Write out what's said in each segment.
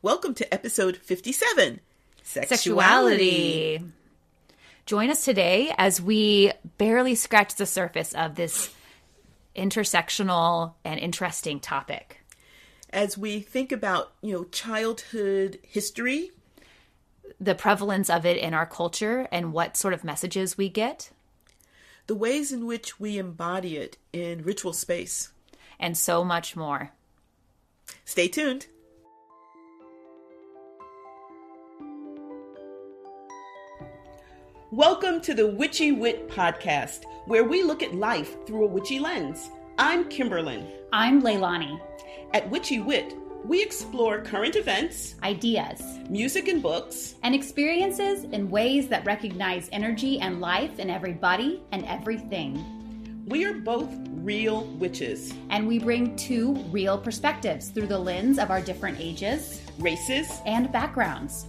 Welcome to episode 57, Sexuality. Join us today as we barely scratch the surface of this intersectional and interesting topic. As we think about, childhood history, the prevalence of it in our culture and what sort of messages we get, the ways in which we embody it in ritual space, and so much more. Stay tuned. Welcome to the Witchy Wit podcast, where we look at life through a witchy lens. I'm Kimberlyn. I'm Leilani. At Witchy Wit, we explore current events, Ideas, music and books, and experiences in ways that recognize energy and life in everybody and everything. We are both real witches. And we bring two real perspectives through the lens of our different ages, races, and backgrounds.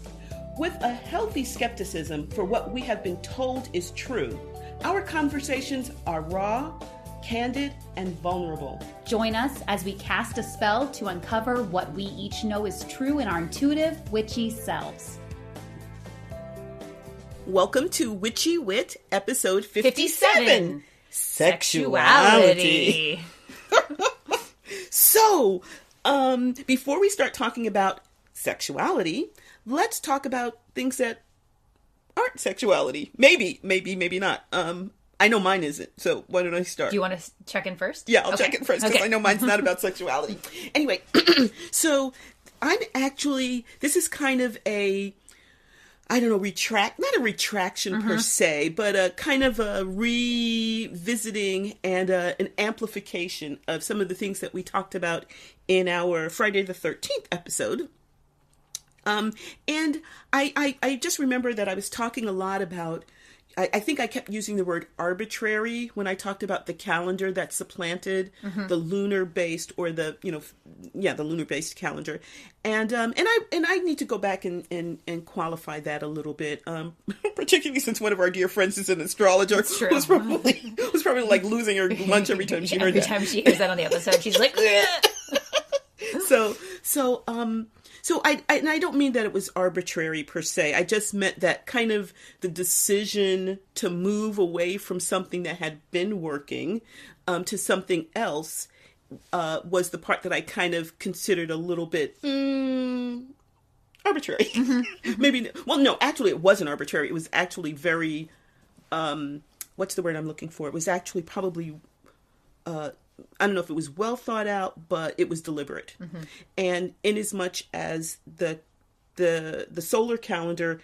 With a healthy skepticism for what we have been told is true, our conversations are raw, candid, and vulnerable. Join us as we cast a spell to uncover what we each know is true in our intuitive, witchy selves. Welcome to Witchy Wit, episode 57. Sexuality. So, before we start talking about sexuality, let's talk about things that aren't sexuality. Maybe not. I know mine isn't, so why don't I start? Do you want to check in first? Yeah, I'll check in first, because I know mine's not about sexuality. Anyway, so this is kind of a, not a retraction per se, but a kind of a revisiting and an amplification of some of the things that we talked about in our Friday the 13th episode. And I just remember that I was talking a lot about, I think I kept using the word arbitrary when I talked about the calendar that supplanted the lunar-based, or the lunar-based calendar. And I need to go back and qualify that a little bit, particularly since one of our dear friends is an astrologer who's probably like losing her lunch every time she heard that. Every time she hears that on the episode, she's like, So I don't mean that it was arbitrary per se. I just meant that kind of the decision to move away from something that had been working to something else was the part that I kind of considered a little bit arbitrary. Maybe, well, no, actually it wasn't arbitrary. It was actually very, what's the word I'm looking for? It was actually probably, I don't know if it was well thought out, but it was deliberate. And in as much as the solar calendar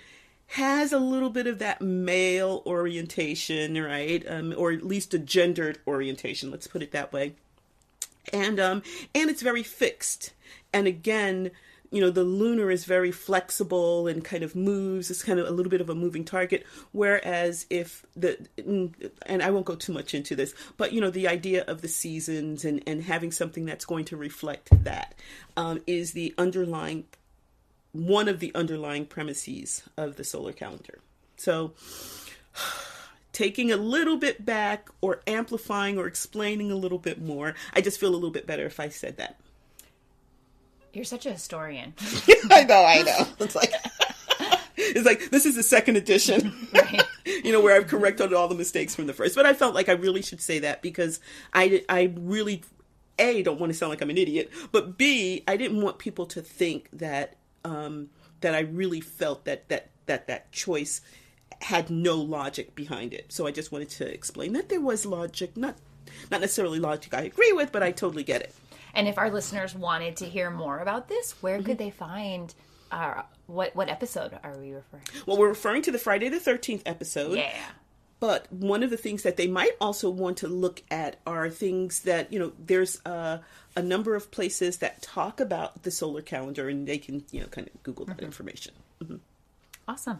has a little bit of that male orientation, right? Or at least a gendered orientation, let's put it that way. And it's very fixed. And again, the lunar is very flexible and kind of moves. It's kind of a little bit of a moving target. Whereas and I won't go too much into this, but the idea of the seasons and having something that's going to reflect that is one of the underlying premises of the solar calendar. So taking a little bit back, or amplifying or explaining a little bit more, I just feel a little bit better if I said that. you're such a historian. I know. It's like this is the second edition, Right. Where I've corrected all the mistakes from the first. But I felt like I really should say that because I really, A, don't want to sound like I'm an idiot, but B, I didn't want people to think that that I really felt that choice had no logic behind it. So I just wanted to explain that there was logic, not necessarily logic I agree with, but I totally get it. And if our listeners wanted to hear more about this, where could they find, what episode are we referring to? Well, we're referring to the Friday the 13th episode. Yeah. But one of the things that they might also want to look at are things that, there's a number of places that talk about the solar calendar, and they can, kind of Google that information. Awesome.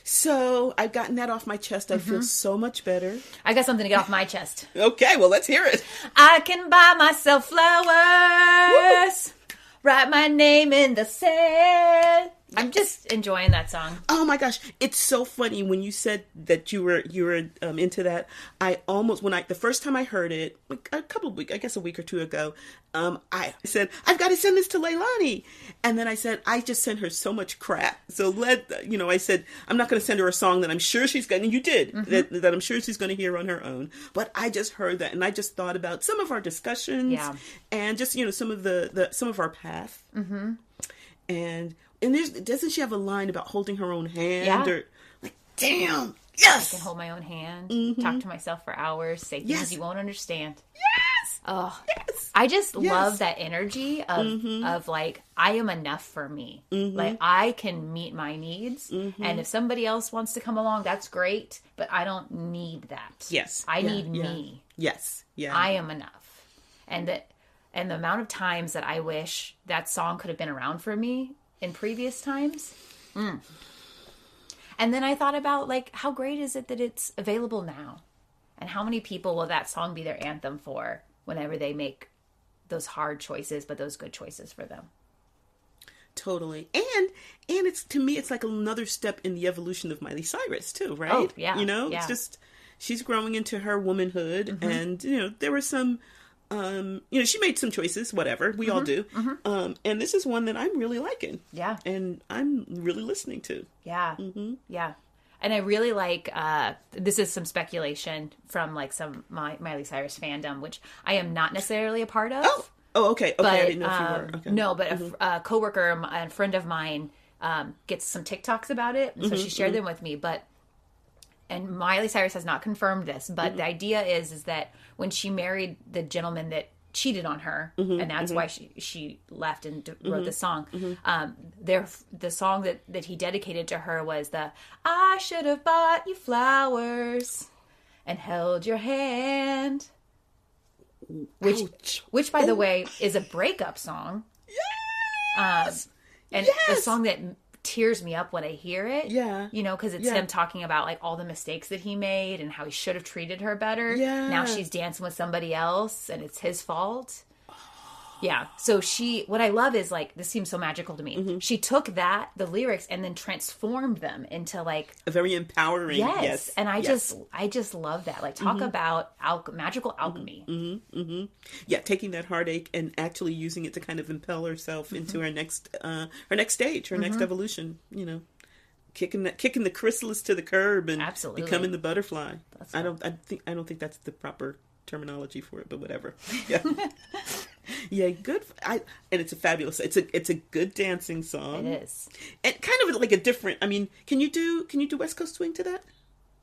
So I've gotten that off my chest. I feel so much better. I got something to get off my chest. Okay, well, let's hear it. I can buy myself flowers. Woo! Write my name in the sand. I'm just enjoying that song. Oh my gosh, it's so funny when you said that you were into that. I almost the first time I heard it, like a couple of weeks, I guess a week or two ago, I said I've got to send this to Leilani, and then I said I just sent her so much crap. So I said I'm not going to send her a song that I'm sure she's going to. You did that I'm sure she's going to hear on her own. But I just heard that, and I just thought about some of our discussions, and just some of some of our path, and. And doesn't she have a line about holding her own hand? Or like, damn, yes! I can hold my own hand, talk to myself for hours, say things you won't understand. Yes! Oh, yes! I just love that energy of like, I am enough for me. Like, I can meet my needs. And if somebody else wants to come along, that's great. But I don't need that. Yes. I need me. Yes. Yeah. I am enough. And the amount of times that I wish that song could have been around for me in previous times. And then I thought about, like, how great is it that it's available now? And how many people will that song be their anthem for whenever they make those hard choices, but those good choices for them? Totally. And it's, to me, it's like another step in the evolution of Miley Cyrus too, right? Oh, yeah. It's just, she's growing into her womanhood, and, there were some, she made some choices, whatever. We all do. And this is one that I'm really liking. Yeah. And I'm really listening to. Yeah. Yeah. And I really like, this is some speculation from like some Miley Cyrus fandom, which I am not necessarily a part of. Oh, okay. Okay. But, I didn't know if you were. Okay. No, but a coworker and friend of mine gets some TikToks about it. And so she shared them with me. And Miley Cyrus has not confirmed this, but the idea is that when she married the gentleman that cheated on her, and that's why she left and wrote the song, the song that he dedicated to her was I should have bought you flowers and held your hand. Which by the way, is a breakup song. Yes! And the song that tears me up when I hear it. Yeah. Because it's him talking about like all the mistakes that he made and how he should have treated her better. Yeah. Now she's dancing with somebody else and it's his fault. Yeah. So what I love is like, this seems so magical to me. She took the lyrics and then transformed them into like a very empowering. Yes. And I just love that. Like talk about magical alchemy. Yeah. Taking that heartache and actually using it to kind of impel herself into her next stage, her next evolution, kicking the chrysalis to the curb and becoming the butterfly. I don't think that's the proper terminology for it, but whatever. Yeah. Yeah, good. And it's a fabulous. It's a good dancing song. It is, and kind of like a different. I mean, can you do West Coast swing to that?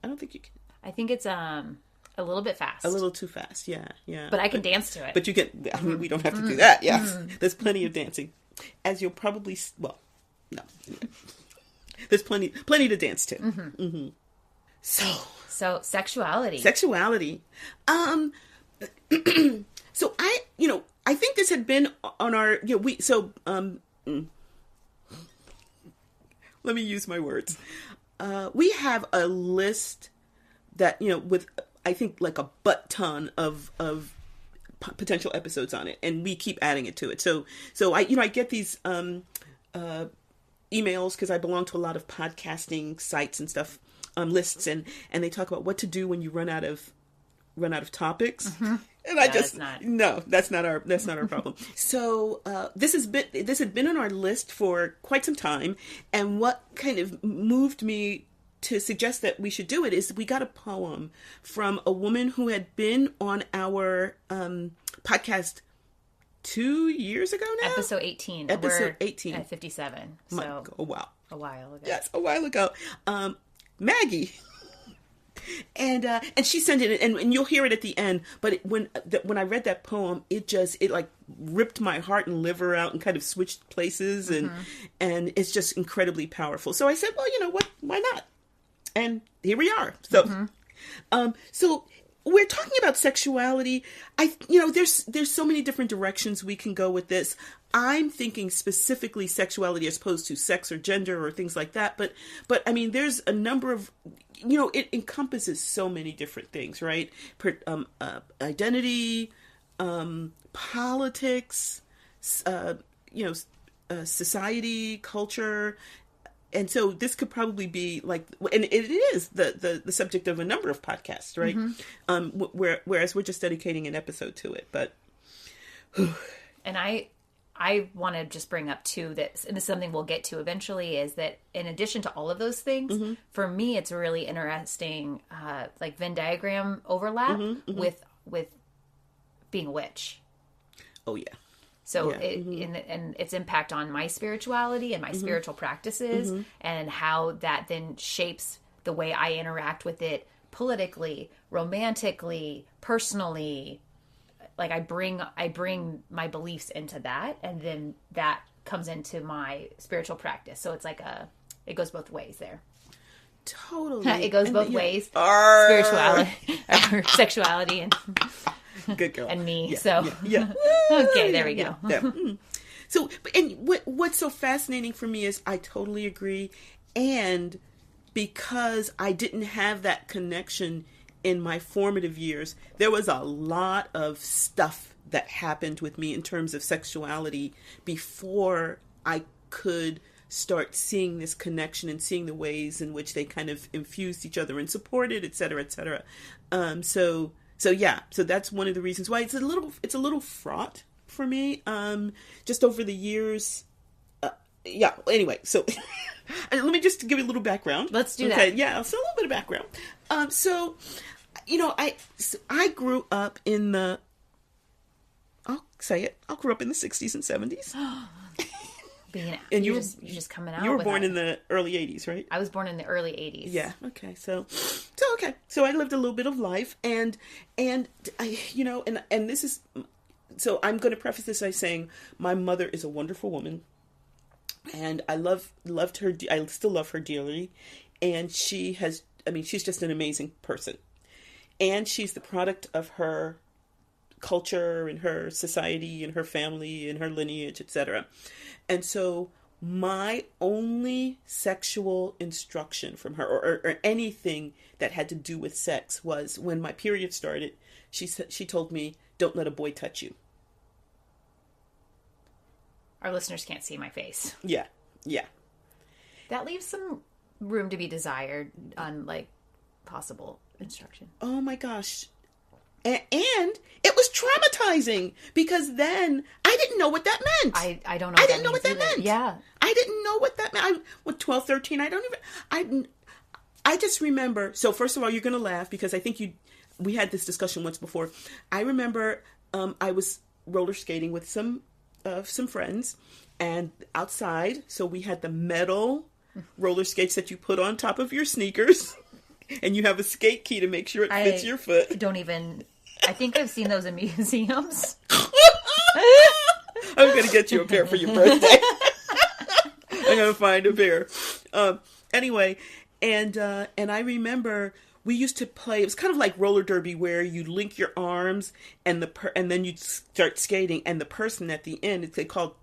I don't think you can. I think it's a little bit fast. A little too fast. Yeah. But I can dance to it. But you can. I mean, we don't have to do that. Yes, there's plenty of dancing, as you'll probably. Well, no. There's plenty to dance to. So sexuality. So I think this had been on our, let me use my words. We have a list that, with, I think like a butt ton of potential episodes on it, and we keep adding it to it. So I get these, emails because I belong to a lot of podcasting sites and stuff, lists, and they talk about what to do when you run out of topics. And that's not our problem. So this had been on our list for quite some time, and what kind of moved me to suggest that we should do it is we got a poem from a woman who had been on our podcast 2 years ago now. Episode 18. Episode 18 at 57. So wow, a while ago. Yes, a while ago. Maggie. And she sent it, and you'll hear it at the end. But when I read that poem, it like ripped my heart and liver out and kind of switched places, and it's just incredibly powerful. So I said, well, you know what? Why not? And here we are. So, so we're talking about sexuality. There's so many different directions we can go with this. I'm thinking specifically sexuality as opposed to sex or gender or things like that. But I mean, there's a number of, it encompasses so many different things, right? Identity, politics, society, culture. And so this could probably be like, and it is the subject of a number of podcasts, right? Whereas we're just dedicating an episode to it, but. And I want to just bring up too that, and this is something we'll get to eventually, is that in addition to all of those things, for me, it's really interesting, like Venn diagram overlap with being a witch. Oh yeah. So and its impact on my spirituality and my spiritual practices, and how that then shapes the way I interact with it politically, romantically, personally. Like I bring my beliefs into that, and then that comes into my spiritual practice. So it's like it goes both ways there. Totally. It goes both ways. Spirituality, or sexuality, and good girl. And me. Yeah, so yeah. Okay, there we go. Yeah. So, and what's so fascinating for me is I totally agree, and because I didn't have that connection in my formative years, there was a lot of stuff that happened with me in terms of sexuality before I could start seeing this connection and seeing the ways in which they kind of infused each other and supported, et cetera, et cetera. So that's one of the reasons why it's a little fraught for me. Just over the years. Anyway, so let me just give you a little background. Let's do that. Okay, yeah, so a little bit of background. So, I grew up in I'll say it, I grew up in the 60s and 70s. And you're just coming out. You were born in the early 80s, right? I was born in the early 80s. Yeah, okay. So I lived a little bit of life, and I, and this is, so I'm going to preface this by saying my mother is a wonderful woman. And I loved her. I still love her dearly. And she's just an amazing person. And she's the product of her culture and her society and her family and her lineage, etc. And so my only sexual instruction from her, or anything that had to do with sex, was when my period started, she told me, "Don't let a boy touch you." Our listeners can't see my face. Yeah. That leaves some room to be desired on, like, possible instruction. Oh my gosh. And it was traumatizing, because then I didn't know what that meant. I don't know. I didn't know what that meant. Yeah. I didn't know what that meant. I 12, 13, I just remember, so first of all, you're going to laugh because I think we had this discussion once before. I remember I was roller skating with some friends, and outside, so we had the metal roller skates that you put on top of your sneakers, and you have a skate key to make sure it fits your foot. I think I've seen those in museums. I'm going to get you a pair for your birthday. I'm going to find a pair. Anyway, and I remember we used to play, it was kind of like roller derby, where you link your arms and then you'd start skating, and the person at the end, they called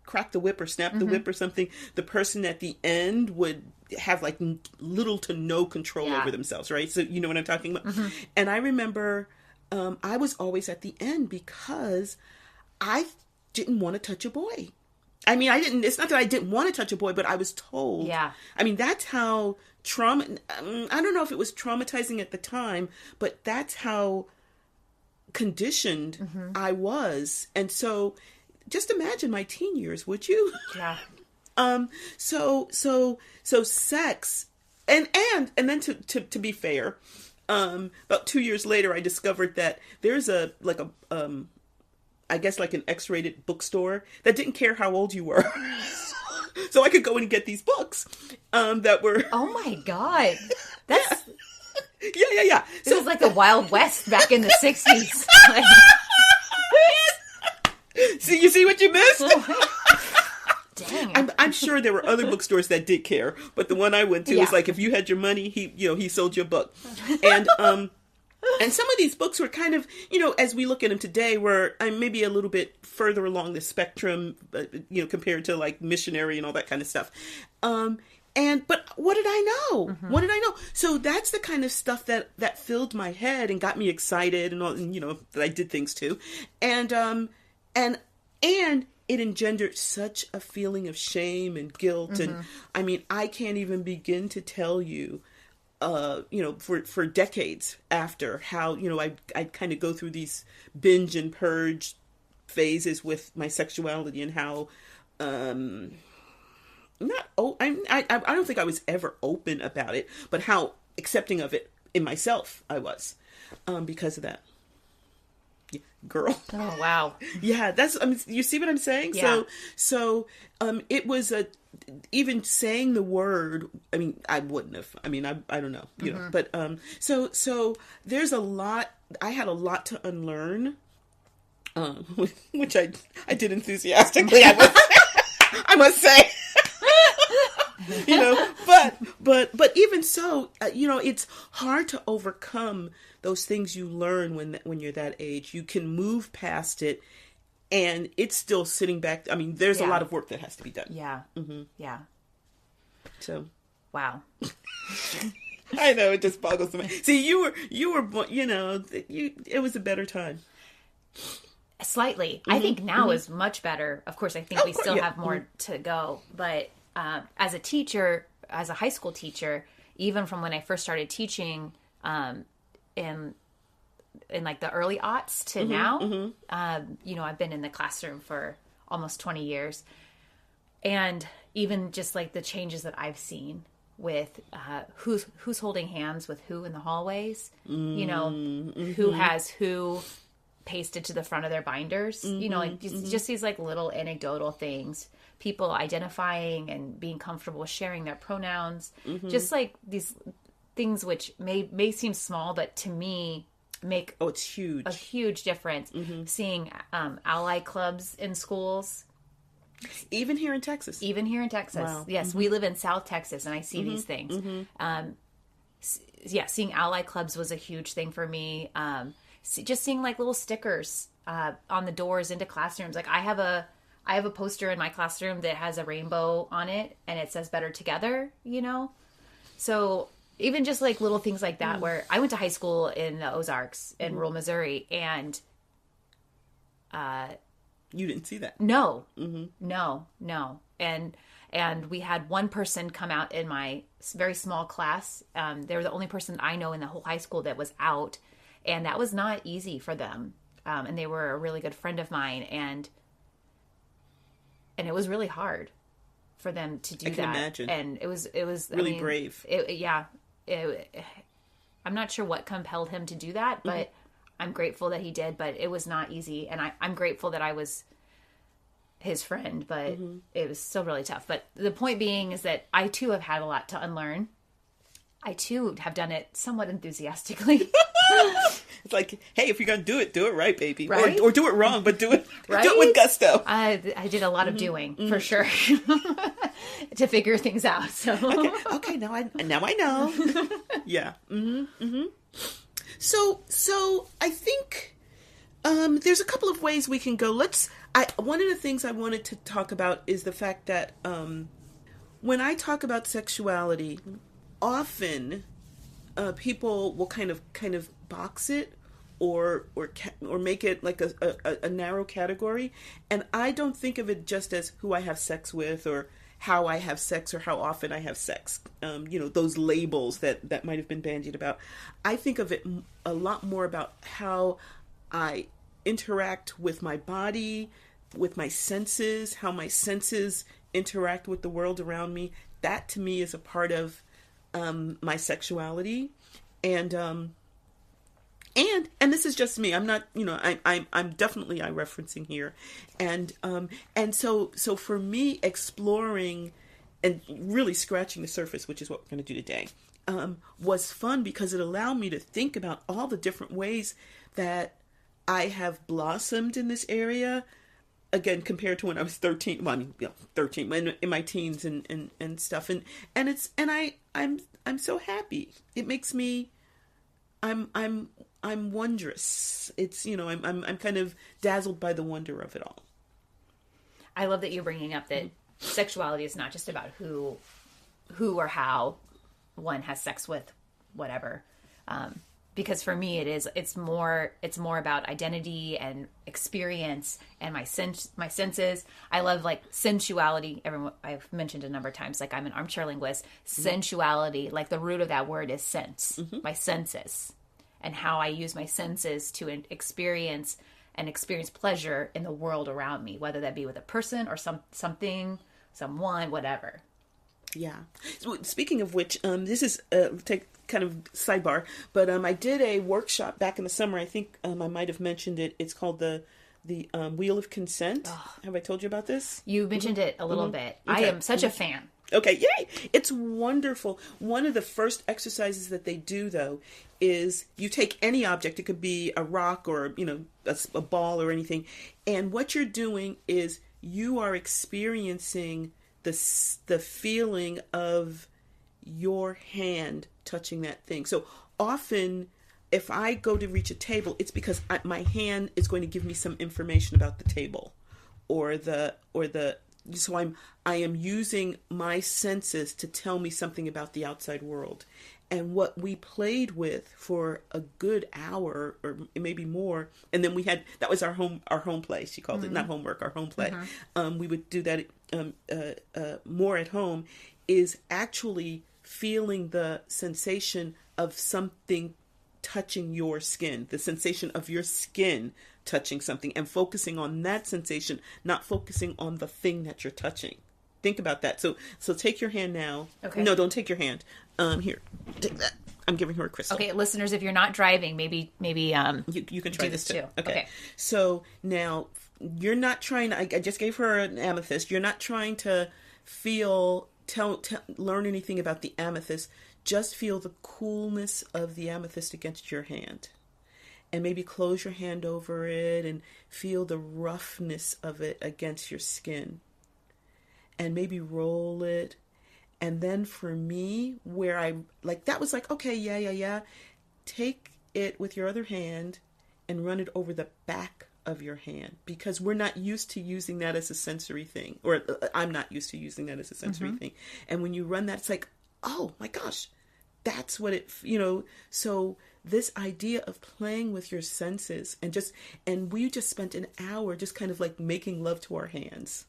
crack the whip or snap the whip or something, the person at the end would have like little to no control over themselves, right? So you know what I'm talking about? And I remember I was always at the end because I didn't want to touch a boy. I mean, it's not that I didn't want to touch a boy, but I was told. Yeah. I mean, that's how I don't know if it was traumatizing at the time, but that's how conditioned I was. And so just imagine my teen years, would you? Yeah. So sex, and then to be fair, about 2 years later, I discovered that there's I guess like an X-rated bookstore that didn't care how old you were. So I could go and get these books, that were... Oh my God. That's... Yeah. This is like the Wild West back in the 60s. You see what you missed? Dang. I'm sure there were other bookstores that did care, but the one I went to was like, if you had your money, he sold you a book. And some of these books were kind of, as we look at them today, were maybe a little bit further along the spectrum, compared to like missionary and all that kind of stuff. But what did I know? What did I know? So that's the kind of stuff that filled my head and got me excited and all, and, that I did things too. And it engendered such a feeling of shame and guilt. And I mean, I can't even begin to tell you, for decades after, how, I'd kind of go through these binge and purge phases with my sexuality, and how, I don't think I was ever open about it, but how accepting of it in myself I was, because of that. Yeah, girl. Oh, wow. Yeah, you see what I'm saying? Yeah. So, it was even saying the word, I mean, I wouldn't have, I mean, I don't know, but, so there's a lot, I had a lot to unlearn, which I did enthusiastically, I must say. But even so, it's hard to overcome those things you learn when you're that age. You can move past it, and it's still sitting back. I mean, there's a lot of work that has to be done. Yeah. Mm-hmm. Yeah. So. Wow. I know, it just boggles the mind. See, you were, it was a better time. Slightly. I think now is much better. Of course, I think we still have more to go. But as a teacher, as a high school teacher, even from when I first started teaching in like the early aughts to now, I've been in the classroom for almost 20 years. And even just like the changes that I've seen with who's holding hands with who in the hallways, who has who pasted to the front of their binders, just these like little anecdotal things, people identifying and being comfortable sharing their pronouns, just like these things which may seem small, but to me make it's huge, a huge difference. Seeing ally clubs in schools. Even here in Texas. Wow. Yes, we live in South Texas, and I see these things. Seeing ally clubs was a huge thing for me. Just seeing like little stickers on the doors into classrooms. Like I have a poster in my classroom that has a rainbow on it, and it says "Better Together." So even just like little things like that. Where I went to high school in the Ozarks in rural Missouri, and you didn't see that. No, no. And we had one person come out in my very small class. They were the only person I know in the whole high school that was out. And that was not easy for them. And they were a really good friend of mine. And it was really hard for them to do that. I can imagine. And it was really brave. I'm not sure what compelled him to do that, but I'm grateful that he did, but it was not easy. And I'm grateful that I was his friend, but it was still really tough. But the point being is that I too have had a lot to unlearn. I too have done it somewhat enthusiastically. It's like, hey, if you're going to do it right, baby. Right? Or do it wrong, but do it, right? do it with gusto. I did a lot of doing, for sure, to figure things out. So okay, now I know. Yeah. So I think there's a couple of ways we can go. One of the things I wanted to talk about is the fact that when I talk about sexuality, often people will kind of box it or make it like a narrow category, and I don't think of it just as who I have sex with or how I have sex or how often I have sex. Those labels that might have been bandied about. I think of it a lot more about how I interact with my body, with my senses, how my senses interact with the world around me. That to me is a part of my sexuality, and this is just me. I'm not, I'm definitely referencing here, and so for me, exploring and really scratching the surface, which is what we're going to do today, was fun because it allowed me to think about all the different ways that I have blossomed in this area. Again, compared to when I was 13, 13 in my teens and stuff, and I'm so happy. It makes me, I'm wondrous. It's, I'm kind of dazzled by the wonder of it all. I love that you're bringing up that sexuality is not just about who or how one has sex with whatever, because for me it's more about identity and experience and my senses. I love like sensuality. Everyone, I've mentioned a number of times, like I'm an armchair linguist. Sensuality, like the root of that word is sense. My senses, and how I use my senses to experience pleasure in the world around me, whether that be with a person or something, someone, whatever. Yeah. So speaking of which, this is take kind of sidebar, but I did a workshop back in the summer. I think I might have mentioned it. It's called the Wheel of Consent. Oh. Have I told you about this? You mentioned it a little bit. Okay. I am such a fan. Okay, yay! It's wonderful. One of the first exercises that they do, though, is you take any object. It could be a rock or, a ball or anything. And what you're doing is you are experiencing the feeling of your hand touching that thing. So often, if I go to reach a table, it's because my hand is going to give me some information about the table, so I am using my senses to tell me something about the outside world. And what we played with for a good hour or maybe more, and then that was our home play. She called it, not homework, our home play. We would do that more at home, is actually feeling the sensation of something touching your skin, the sensation of your skin touching something, and focusing on that sensation, not focusing on the thing that you're touching. Think about that. So take your hand now. Okay. No, don't take your hand. Here, take that. I'm giving her a crystal. Okay, listeners, if you're not driving, maybe you can try this too. Okay. So now you're not trying. I just gave her an amethyst. You're not trying to learn anything about the amethyst. Just feel the coolness of the amethyst against your hand. And maybe close your hand over it and feel the roughness of it against your skin. And maybe roll it. And then for me, where that was like, okay, yeah. Take it with your other hand and run it over the back of your hand. Because we're not used to using that as a sensory thing. Or I'm not used to using that as a sensory thing. And when you run that, it's like, oh my gosh, that's what so this idea of playing with your senses and we just spent an hour just kind of like making love to our hands.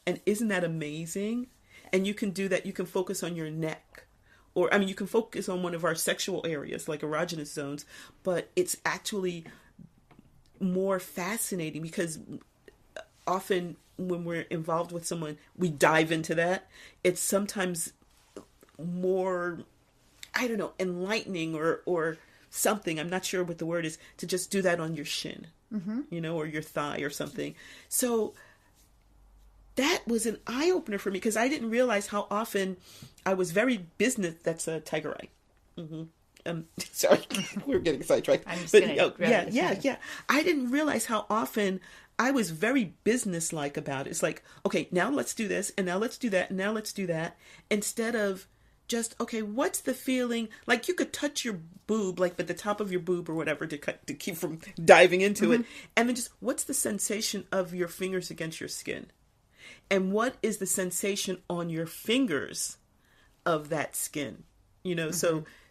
And isn't that amazing? And you can do that. You can focus on your neck, or you can focus on one of our sexual areas like erogenous zones, but it's actually more fascinating because often when we're involved with someone, we dive into that. It's sometimes more, I don't know, enlightening or something. I'm not sure what the word is, to just do that on your shin, or your thigh or something. So that was an eye opener for me because I didn't realize how often I was very business. That's a tiger eye. Sorry, we're getting sidetracked. I'm just yeah. I didn't realize how often I was very businesslike about it. It's like, okay, now let's do this, and now let's do that, and now let's do that, instead of just, okay, what's the feeling? Like you could touch your boob, like at the top of your boob or whatever, to keep from diving into it, and then just what's the sensation of your fingers against your skin, and what is the sensation on your fingers of that skin?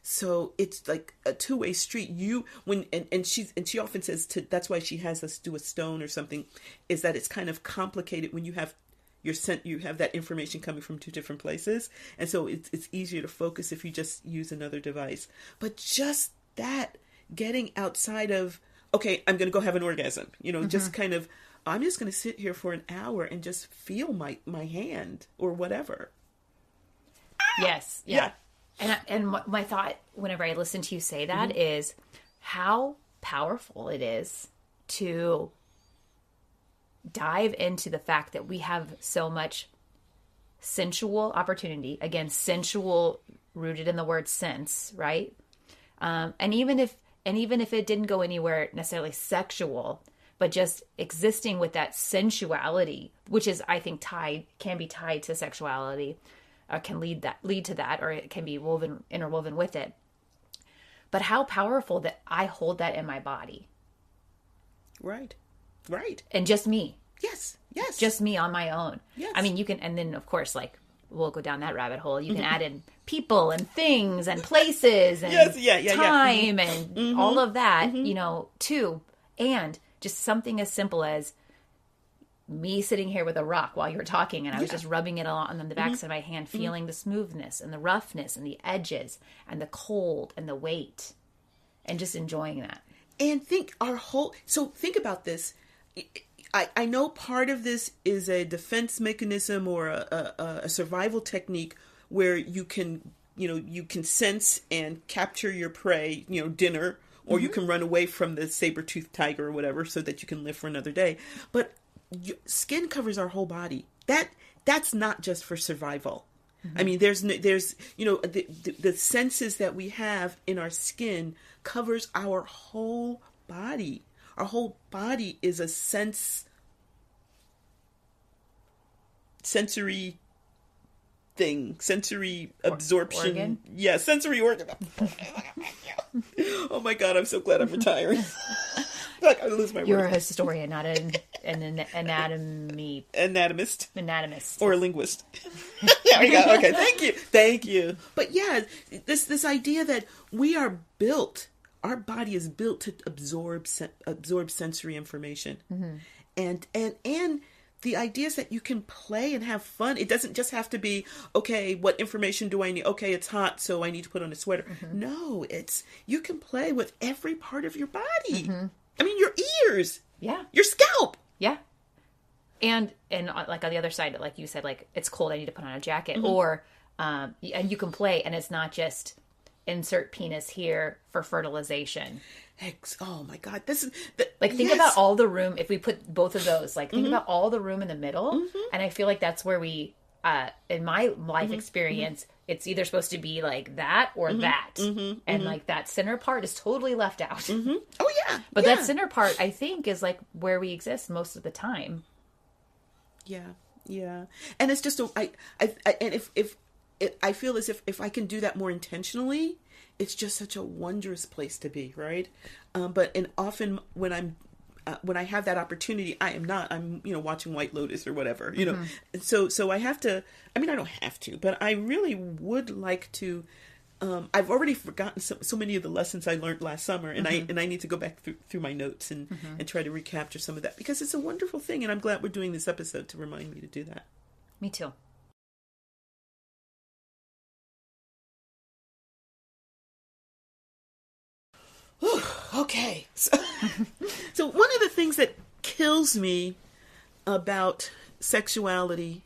So it's like a two-way street. She often says that's why she has us do a stone or something, is that it's kind of complicated when you have you have that information coming from two different places, and so it's easier to focus if you just use another device. But just that, getting outside of, okay, I'm going to go have an orgasm, just kind of, I'm just going to sit here for an hour and just feel my hand or whatever. Yes. Yeah. And my thought whenever I listen to you say that is how powerful it is to dive into the fact that we have so much sensual opportunity. Again, sensual rooted in the word sense, right? And even if it didn't go anywhere necessarily sexual, but just existing with that sensuality, which is, I think, can be tied to sexuality, can lead to that, or it can be interwoven with it. But how powerful that I hold that in my body. Right. And just me. Yes. Just me on my own. Yes. You can, and then of course, like we'll go down that rabbit hole. You can add in people and things and places and time and all of that, you know, too. And just something as simple as me sitting here with a rock while you were talking, and I was just rubbing it on the backs of my hand, feeling the smoothness and the roughness and the edges and the cold and the weight, and just enjoying that. And think about this. I know part of this is a defense mechanism or a survival technique where you can sense and capture your prey, dinner, or you can run away from the saber-toothed tiger or whatever so that you can live for another day. But skin covers our whole body. That's not just for survival. I mean, there's the senses that we have in our skin covers our whole body. Our whole body is a sensory thing, sensory absorption. Organ? Yeah, sensory organ. Oh my God, I'm so glad I'm retiring. Like I lose my words. You're a historian, not an anatomist. Or a linguist. There we go. Okay, thank you. But yeah, this idea that we are built, our body is built to absorb sensory information, and the idea is that you can play and have fun. It doesn't just have to be, okay, what information do I need? Okay, it's hot, so I need to put on a sweater. No, you can play with every part of your body. I mean, your ears. Yeah. Your scalp. Yeah. And like on the other side, like you said, like it's cold, I need to put on a jacket. Or, and you can play, and it's not just insert penis here for fertilization. Oh my God. Think about all the room. If we put both of those, like think about all the room in the middle. And I feel like that's where we, in my life experience, it's either supposed to be like that or that. And like that center part is totally left out. Oh yeah. But that center part, I think, is like where we exist most of the time. Yeah. Yeah. And it's just, if I feel as if I can do that more intentionally, it's just such a wondrous place to be, right? But often when I have that opportunity, I'm watching White Lotus or whatever, And so I have to, I mean, I don't have to, but I really would like to, I've already forgotten so many of the lessons I learned last summer, and I need to go back through my notes and try to recapture some of that, because it's a wonderful thing, and I'm glad we're doing this episode to remind me to do that. Me too. Okay. So one of the things that kills me about sexuality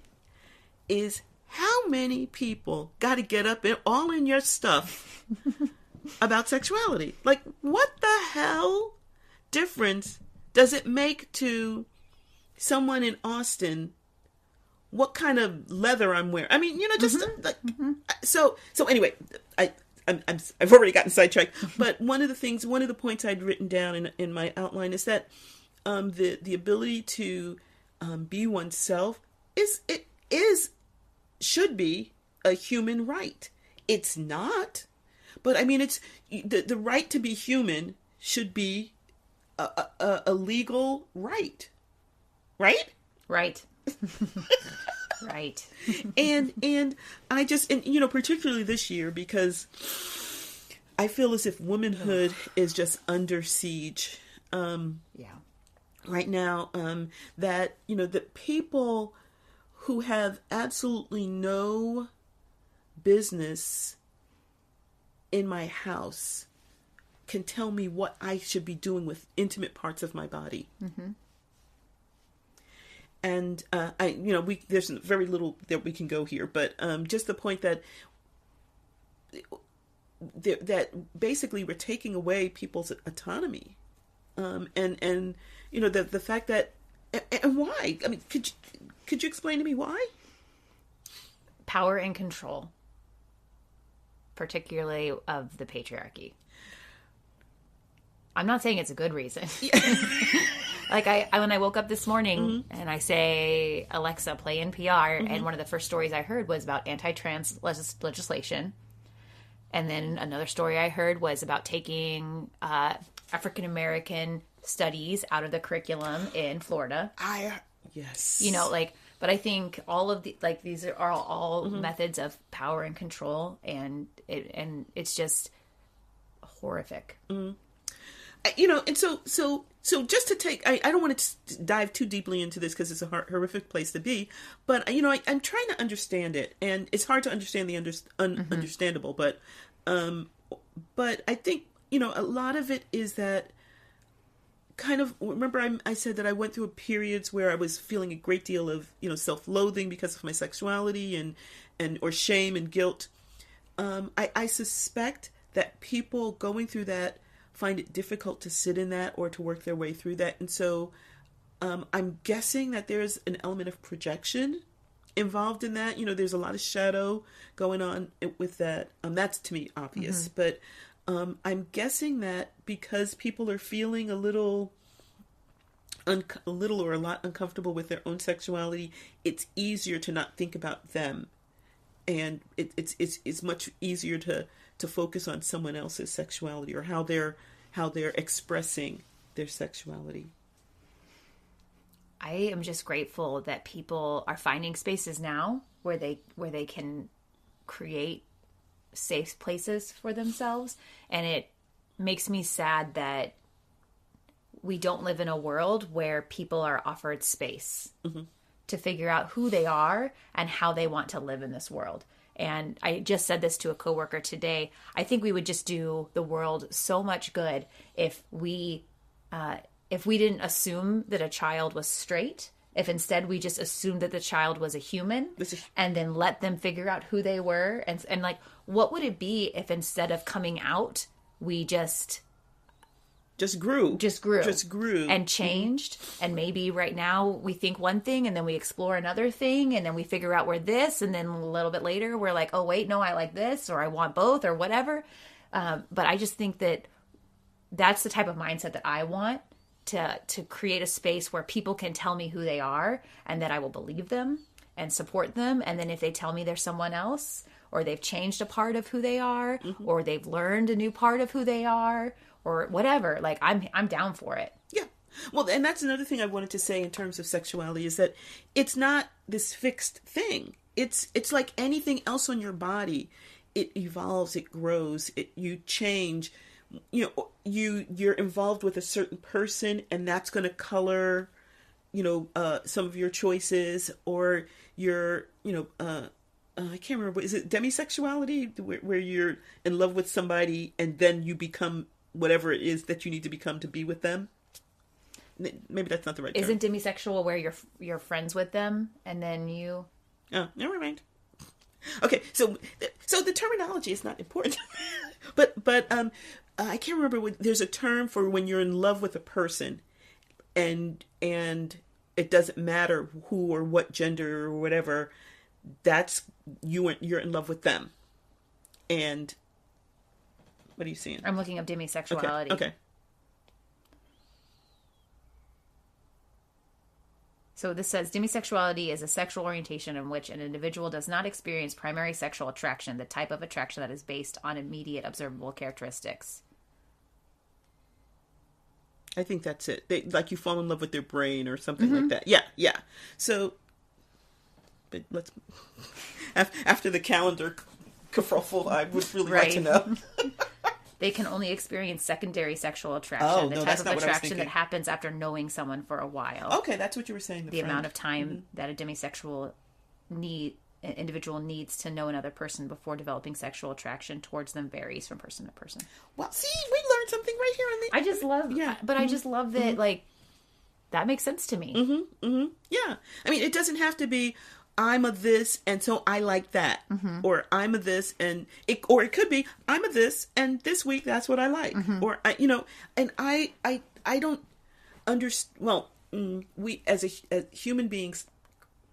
is how many people got to get up and all in your stuff about sexuality. Like, what the hell difference does it make to someone in Austin what kind of leather I'm wearing? I mean, so anyway, I've already gotten sidetracked, but one of the points I'd written down in my outline is that the ability to be oneself should be a human right. It's not, but I mean, it's the right to be human should be a legal right, right? Right. Right. And I just, particularly this year, because I feel as if womanhood is just under siege. Right now, that, the people who have absolutely no business in my house can tell me what I should be doing with intimate parts of my body. And there's very little that we can go here, but just the point that basically we're taking away people's autonomy, and the fact that, and why? I mean, could you explain to me why? Power and control, particularly of the patriarchy. I'm not saying it's a good reason. Like when I woke up this morning and I say, Alexa, play NPR, and one of the first stories I heard was about anti-trans legislation. And then another story I heard was about taking African-American studies out of the curriculum in Florida. Yes. But I think all of the, like, these are all methods of power and control, and it's just horrific. You know, and so just to take, I don't want to dive too deeply into this because it's a horrific place to be, but, you know, I'm trying to understand it, and it's hard to understand the understandable, but I think, you know, a lot of it is that kind of, remember I said that I went through periods where I was feeling a great deal of, you know, self-loathing because of my sexuality and or shame and guilt. I suspect that people going through that find it difficult to sit in that or to work their way through that. And so I'm guessing that there's an element of projection involved in that. You know, there's a lot of shadow going on with that. That's to me obvious. But I'm guessing that because people are feeling a little or a lot uncomfortable with their own sexuality, it's easier to not think about them. And it's much easier to focus on someone else's sexuality or how they're expressing their sexuality. I am just grateful that people are finding spaces now where they can create safe places for themselves, and it makes me sad that we don't live in a world where people are offered space to figure out who they are and how they want to live in this world. And I just said this to a coworker today. I think we would just do the world so much good if we didn't assume that a child was straight. If instead we just assumed that the child was a human and then let them figure out who they were. And like, what would it be if instead of coming out, we just grew and changed? And maybe right now we think one thing and then we explore another thing and then we figure out we're this, and then a little bit later we're like, oh wait, no, I like this, or I want both, or whatever. But I just think that that's the type of mindset that I want, to create a space where people can tell me who they are and that I will believe them and support them. And then if they tell me they're someone else, or they've changed a part of who they are, or they've learned a new part of who they are, or whatever, like I'm down for it. Yeah. Well, and that's another thing I wanted to say in terms of sexuality, is that it's not this fixed thing. It's like anything else on your body. It evolves, it grows, you change. You know, you're involved with a certain person, and that's going to color, you know, some of your choices, or your, you know, I can't remember, is it demisexuality, where you're in love with somebody and then you become whatever it is that you need to become to be with them? Maybe that's not the right term. Isn't demisexual where you're friends with them and then you... Oh, never mind. Okay, so the terminology is not important, but I can't remember. There's a term for when you're in love with a person, and it doesn't matter who or what gender or whatever. That's you're in love with them. And what are you seeing? I'm looking up demisexuality. Okay. So this says demisexuality is a sexual orientation in which an individual does not experience primary sexual attraction, the type of attraction that is based on immediate observable characteristics. I think that's it. Like you fall in love with their brain or something like that. Yeah. So, but let's after the calendar kerfuffle, I would really like to know. They can only experience secondary sexual attraction, the type of attraction that happens after knowing someone for a while. Okay, that's what you were saying. The amount of time that a demisexual individual needs to know another person before developing sexual attraction towards them varies from person to person. Well, see, we learned something right here on the... I just love, but I just love that, like, that makes sense to me. Yeah. I mean, it doesn't have to be, I'm a this, and so I like that. Or I'm a this, and it could be, I'm a this, and this week that's what I like. Or, you know, and I don't understand, well, we as human beings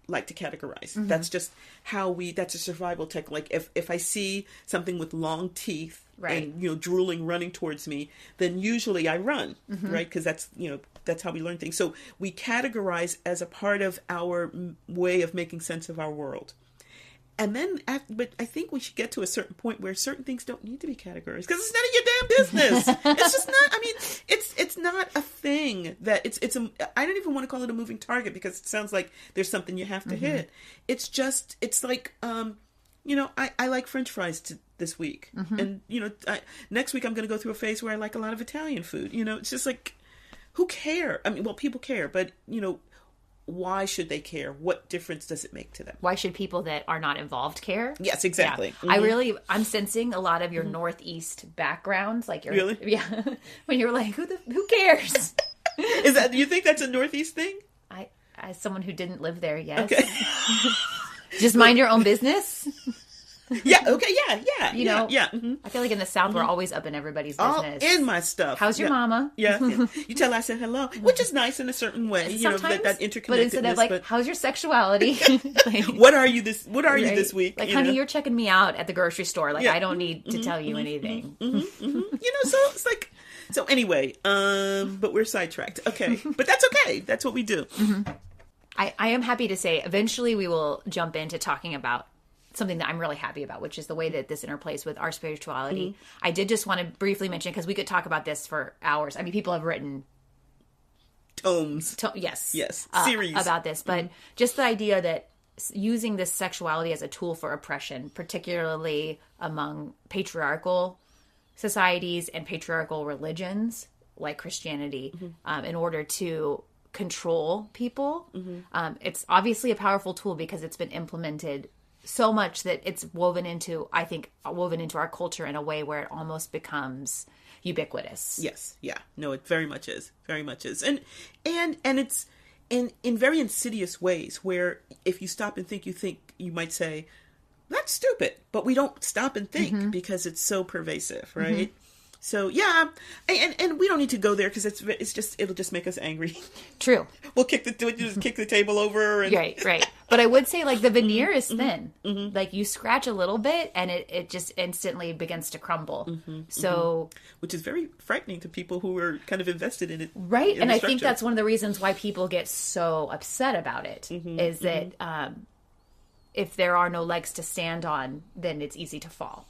like to categorize. That's just how that's a survival tech. Like if I see something with long teeth and, you know, drooling running towards me, then usually I run, right? Because that's, you know, that's how we learn things. So we categorize as a part of our way of making sense of our world. but I think we should get to a certain point where certain things don't need to be categorized because it's none of your damn business. It's just not. I mean, it's not a thing that I don't even want to call it a moving target because it sounds like there's something you have to hit. It's like, I like French fries this week, and next week I'm going to go through a phase where I like a lot of Italian food. It's just like, who cares? I mean, well, people care, but why should they care? What difference does it make to them? Why should people that are not involved care? Yes, exactly. Yeah. I'm sensing a lot of your Northeast backgrounds, like your really, yeah. When you're like, who cares? Do you think that's a Northeast thing? As someone who didn't live there, yes. Okay. Just mind your own business. Yeah. Okay. Yeah. Yeah. I feel like in the South, we're always up in everybody's business. All in my stuff. How's your mama? Yeah. You tell her I said hello, which is nice in a certain way. Sometimes, that interconnectedness. But instead of how's your sexuality? What are you this week? Like, honey, you're checking me out at the grocery store. Like, I don't need to tell you anything. So it's like. So anyway, but we're sidetracked. Okay, but that's okay. That's what we do. I am happy to say eventually we will jump into talking about something that I'm really happy about, which is the way that this interplays with our spirituality. I did just want to briefly mention, because we could talk about this for hours. I mean, people have written tomes. Yes, series about this, but just the idea that using this sexuality as a tool for oppression, particularly among patriarchal societies and patriarchal religions like Christianity, in order to control people. It's obviously a powerful tool because it's been implemented so much that it's woven into our culture in a way where it almost becomes ubiquitous. Yes. Yeah. No, it very much is. Very much is. And it's in very insidious ways where if you stop and think, you might say, that's stupid, but we don't stop and think because it's so pervasive, right? So yeah, and we don't need to go there because it'll just make us angry. True. We'll kick the table over. And... Right. But I would say, like, the veneer is thin. Like, you scratch a little bit and it just instantly begins to crumble. So, which is very frightening to people who are kind of invested in it. Right, and I think that's one of the reasons why people get so upset about it is that. If there are no legs to stand on, then it's easy to fall.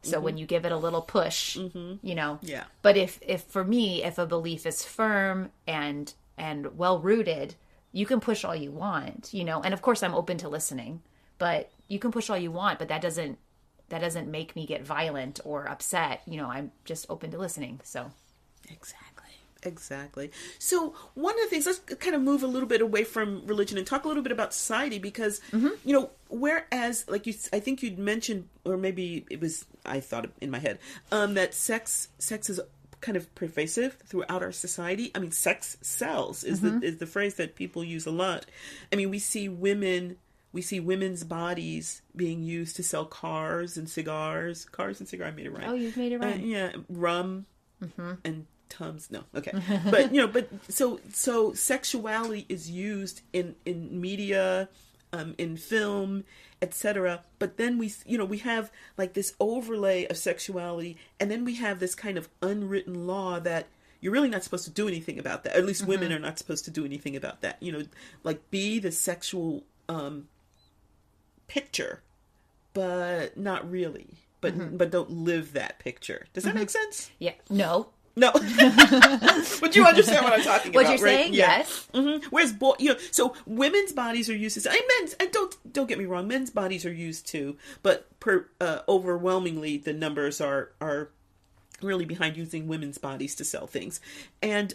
So when you give it a little push, Yeah. But if for me, if a belief is firm and well rooted, you can push all you want, And of course, I'm open to listening, but you can push all you want. But that doesn't make me get violent or upset. I'm just open to listening. So Exactly. So one of the things, let's kind of move a little bit away from religion and talk a little bit about society because, whereas like I think you'd mentioned, or maybe it was, I thought in my head, that sex is kind of pervasive throughout our society. I mean, sex sells is the phrase that people use a lot. I mean, we see women's bodies being used to sell cars and cigars. I made it right. Oh, you've made it right. Yeah. Rum and Tums. No. Okay. But, so sexuality is used in media, in film, etc. But then we have like this overlay of sexuality, and then we have this kind of unwritten law that you're really not supposed to do anything about that. At least women are not supposed to do anything about that. Like be the sexual picture, but not really. But don't live that picture. Does that make sense? Yeah. No. But you understand what I'm talking about, what you're right? saying? Yeah. Yes. Whereas, so women's bodies are used to, and don't get me wrong, men's bodies are used too, but overwhelmingly the numbers are really behind using women's bodies to sell things, and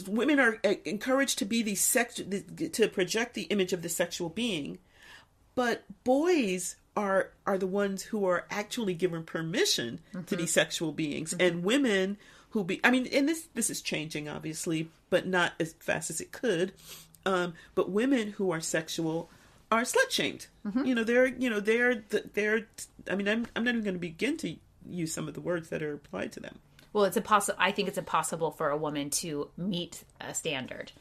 women are encouraged to be to project the image of the sexual being, but boys are the ones who are actually given permission to be sexual beings, and women who and this is changing obviously, but not as fast as it could. But women who are sexual are slut shamed. They're I mean, I'm not even going to begin to use some of the words that are applied to them. Well, I think it's impossible for a woman to meet a standard.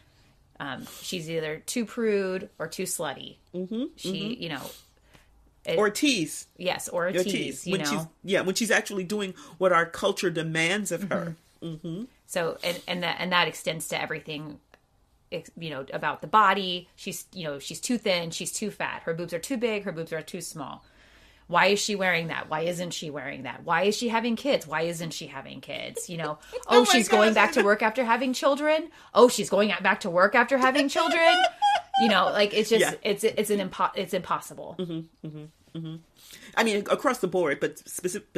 She's either too prude or too slutty. Or tease. Yes, or a tease. When she's actually doing what our culture demands of her. So, and that extends to everything about the body. She's too thin, she's too fat, her boobs are too big, her boobs are too small. Why is she wearing that? Why isn't she wearing that? Why is she having kids? Why isn't she having kids? Oh, she's going back to work after having children. Oh, she's going back to work after having children. It's just, it's impossible. Mm-hmm, mm-hmm, mm-hmm. I mean, across the board, but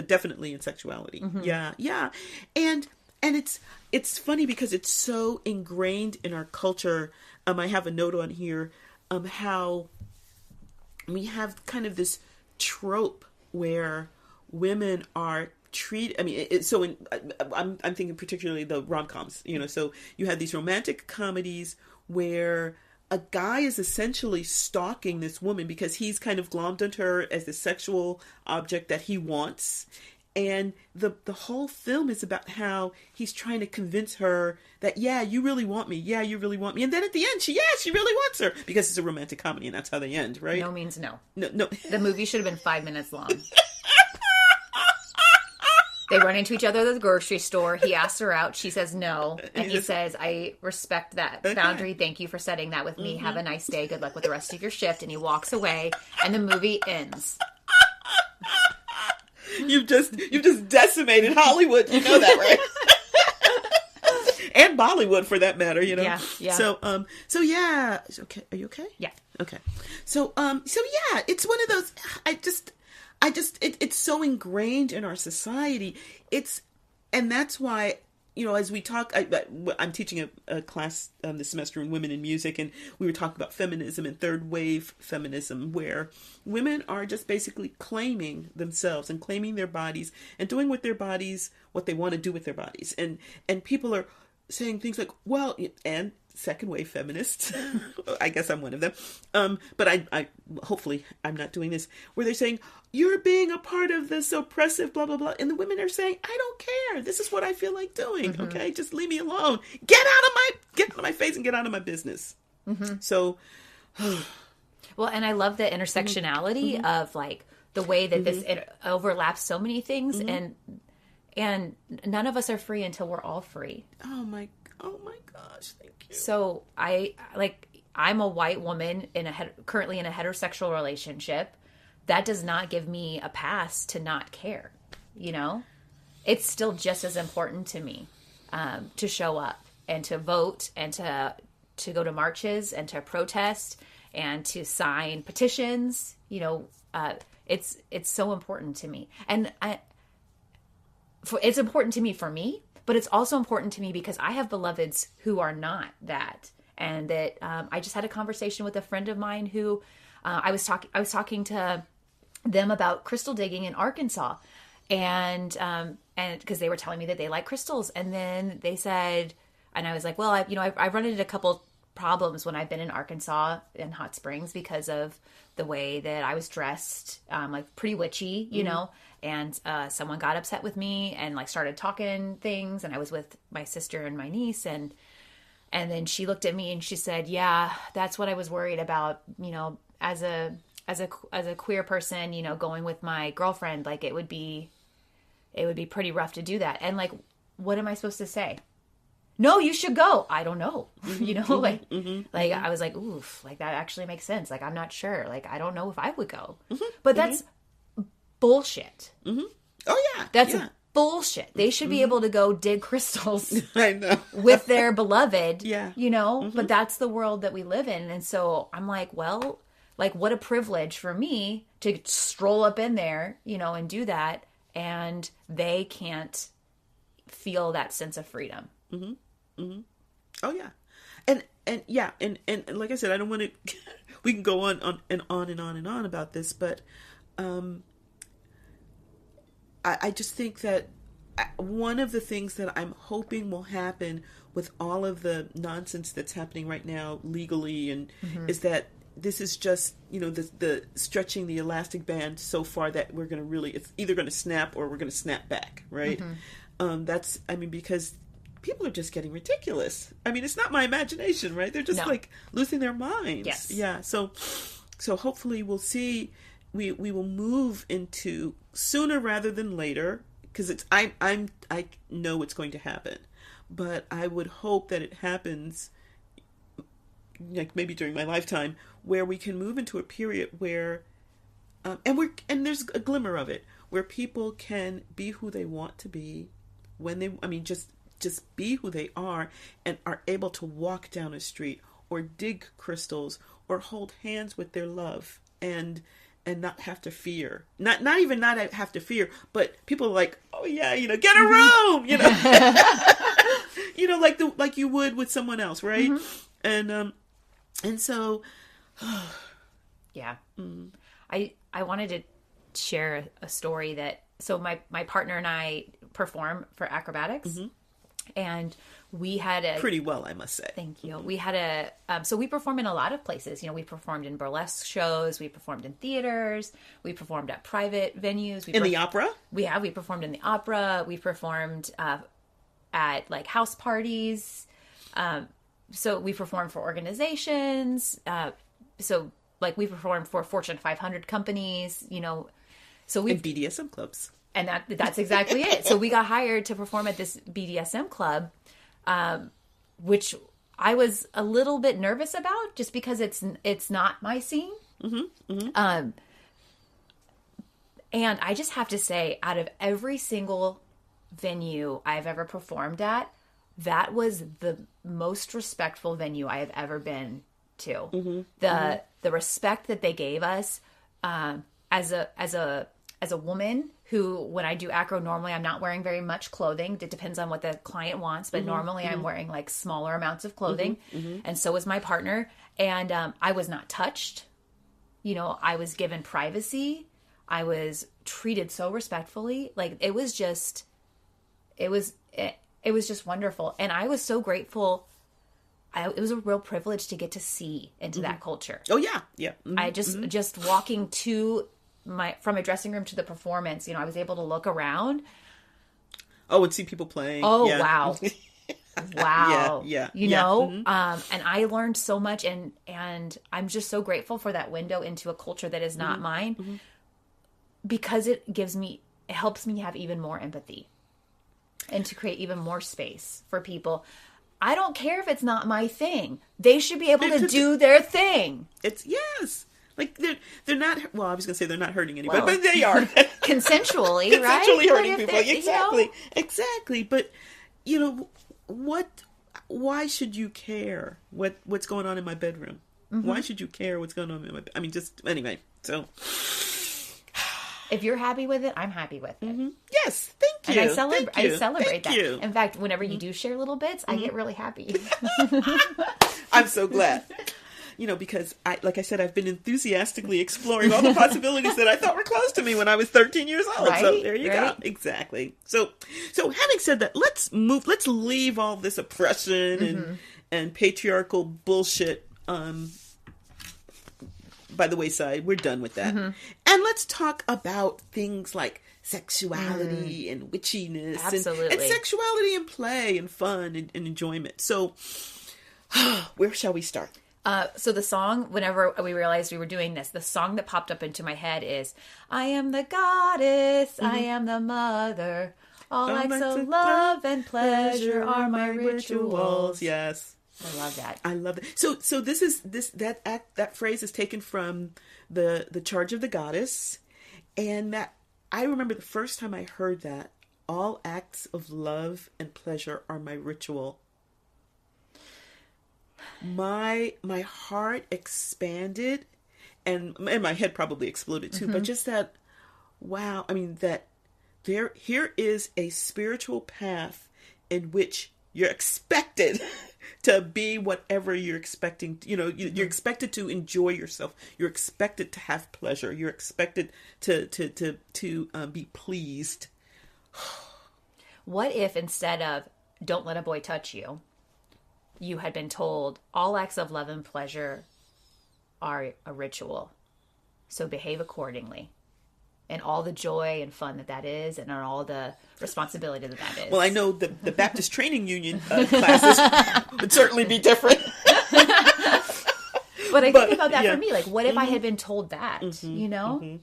definitely in sexuality. Mm-hmm. Yeah. And it's funny because it's so ingrained in our culture. I have a note on here, how we have kind of this trope where women are treated. I mean, I'm thinking particularly the rom-coms. So you have these romantic comedies where a guy is essentially stalking this woman because he's kind of glommed onto her as the sexual object that he wants. And the whole film is about how he's trying to convince her that, yeah, you really want me. Yeah, you really want me. And then at the end, she really wants her, because it's a romantic comedy and that's how they end, right? No means no. No. The movie should have been 5 minutes long. They run into each other at the grocery store. He asks her out. She says no. And he says, I respect that boundary. Thank you for setting that with me. Mm-hmm. Have a nice day. Good luck with the rest of your shift. And he walks away and the movie ends. You've just decimated Hollywood. You know that, right? And Bollywood, for that matter. Yeah. So yeah. Okay. Are you okay? Yeah. Okay. So yeah, it's one of those. It's so ingrained in our society. And that's why, as we talk, I'm teaching a class this semester in women in music, and we were talking about feminism and third wave feminism, where women are just basically claiming themselves and claiming their bodies and doing with their bodies what they want to do with their bodies. And people are saying things like, well, and second wave feminists, I guess I'm one of them, but I hopefully I'm not doing this, where they're saying, you're being a part of this oppressive blah blah blah, and the women are saying, I don't care, this is what I feel like doing. Mm-hmm. Okay, just leave me alone, get out of my face and get out of my business. Mm-hmm. So well, and I love the intersectionality mm-hmm. of like the way that mm-hmm. it overlaps so many things, mm-hmm. and none of us are free until we're all free. Oh my gosh, thank you. So I'm a white woman currently in a heterosexual relationship. That does not give me a pass to not care. It's still just as important to me to show up and to vote and to go to marches and to protest and to sign petitions. It's so important to me, and it's important to me for me. But it's also important to me because I have beloveds who are not that. And that I just had a conversation with a friend of mine who I was talking to them about crystal digging in Arkansas. And because they were telling me that they like crystals. And then they said, and I was like, well, I've run into a couple problems when I've been in Arkansas in Hot Springs because of the way that I was dressed, like pretty witchy, mm-hmm. And someone got upset with me and like started talking things, and I was with my sister and my niece, and then she looked at me and she said, yeah, that's what I was worried about, as a queer person, going with my girlfriend, like it would be pretty rough to do that. And like, what am I supposed to say? No, you should go. I don't know. Mm-hmm. Like I was like, oof, like that actually makes sense. Like, I'm not sure. Like, I don't know if I would go, mm-hmm. but that's bullshit. Mm-hmm. Oh yeah. That's bullshit. They should be able to go dig crystals I know. with their beloved, yeah. Mm-hmm. But that's the world that we live in. And so I'm like, well, like what a privilege for me to stroll up in there, and do that. And they can't feel that sense of freedom. Mm-hmm. Mm-hmm. Oh yeah. And yeah. And like I said, I don't want to, we can go on and on and on and on about this, but, I just think that one of the things that I'm hoping will happen with all of the nonsense that's happening right now legally and mm-hmm. is that this is just, the stretching the elastic band so far that we're going to it's either going to snap or we're going to snap back, right? Mm-hmm. Because people are just getting ridiculous. It's not my imagination, right? They're just like losing their minds. Yes. Yeah. So hopefully we'll see, we will move into sooner rather than later, because I know it's going to happen, but I would hope that it happens like maybe during my lifetime, where we can move into a period where, and there's a glimmer of it, where people can be who they want to be, when they, I mean, just be who they are, and are able to walk down a street or dig crystals or hold hands with their love, and not have to fear, not even not have to fear, but people are like, oh yeah, you know, get a room, you know, you know, like you would with someone else, right? And so, yeah, I wanted to share a story that, so my partner and I perform for acrobatics, and we had a pretty well, I must say. Thank you. We had so we perform in a lot of places. You know, we performed in burlesque shows, we performed in theaters, we performed at private venues. In the opera? We performed in the opera. We performed at like house parties. So we performed for organizations. So like we performed for Fortune 500 companies, you know. So we BDSM clubs. And that's exactly it. So we got hired to perform at this BDSM club, which I was a little bit nervous about, just because it's not my scene. And I just have to say, out of every single venue I've ever performed at, that was the most respectful venue I have ever been to. The respect that they gave us, as a woman who, when I do acro, normally I'm not wearing very much clothing. It depends on what the client wants, but normally I'm wearing like smaller amounts of clothing. And so was my partner. And I was not touched. You know, I was given privacy. I was treated so respectfully. Like it was just wonderful. And I was so grateful. It was a real privilege to get to see into that culture. Oh yeah. Yeah. I just walking from a dressing room to the performance, you know, I was able to look around. Oh, and see people playing. Oh, yeah. wow. Wow. Yeah. You know, and I learned so much, and I'm just so grateful for that window into a culture that is not mine, because it helps me have even more empathy and to create even more space for people. I don't care if it's not my thing. They should be able to do their thing. Yes. Like they're not. Well, I was going to say they're not hurting anybody, but they are consensually, right? Consensually hurting people. Exactly, you know? Exactly. But you know what? Why should you care what's going on in my bedroom? Why should you care what's going on in my? I mean, just anyway. So, if you're happy with it, I'm happy with it. Yes, thank you. And I celebrate that. You. In fact, whenever you do share little bits, I get really happy. I'm so glad. You know, because like I said, I've been enthusiastically exploring all the possibilities that I thought were close to me when I was 13 years old. Right? So there you go. Exactly. So having said that, let's leave all this oppression and patriarchal bullshit by the wayside. We're done with that. And let's talk about things like sexuality and witchiness. Absolutely. And sexuality and play and fun and enjoyment. So where shall we start? So the song, whenever we realized we were doing this, the song that popped up into my head is, I am the goddess, I am the mother, all acts of love and pleasure are my rituals. Yes. I love that. I love that. So that phrase is taken from the Charge of the Goddess, and that I remember the first time I heard that, all acts of love and pleasure are my ritual. My heart expanded, and my head probably exploded too. But just that, wow! I mean, that here is a spiritual path in which you're expected to be whatever you're expecting. You know, you're expected to enjoy yourself. You're expected to have pleasure. You're expected to be pleased. What if instead of "Don't let a boy touch you," you had been told all acts of love and pleasure are a ritual, so behave accordingly, and all the joy and fun that is, and all the responsibility that is. Well, I know the Baptist Training Union classes would certainly be different. But I think about that for me. Like, what if I had been told that? You know,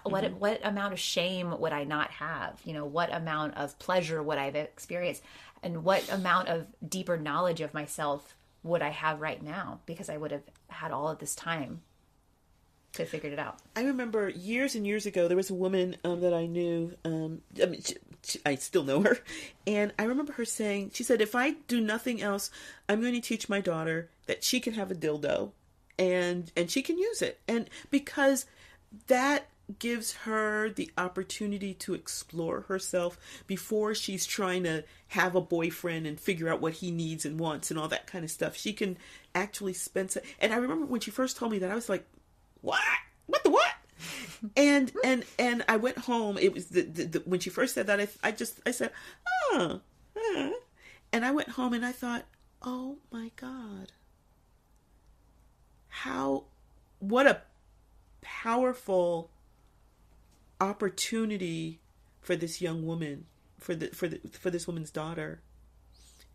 what amount of shame would I not have? You know, what amount of pleasure would I have experienced? And what amount of deeper knowledge of myself would I have right now, because I would have had all of this time to figure it out. I remember years and years ago, there was a woman that I knew. I mean, I still know her. And I remember her saying, she said, if I do nothing else, I'm going to teach my daughter that she can have a dildo and she can use it. And because that gives her the opportunity to explore herself before she's trying to have a boyfriend and figure out what he needs and wants and all that kind of stuff. She can actually spend some, and I remember when she first told me that, I was like, what the what? And I went home. It was the when she first said that, I said, oh, and I went home and I thought, oh my God, what a powerful opportunity for this young woman, for this woman's daughter.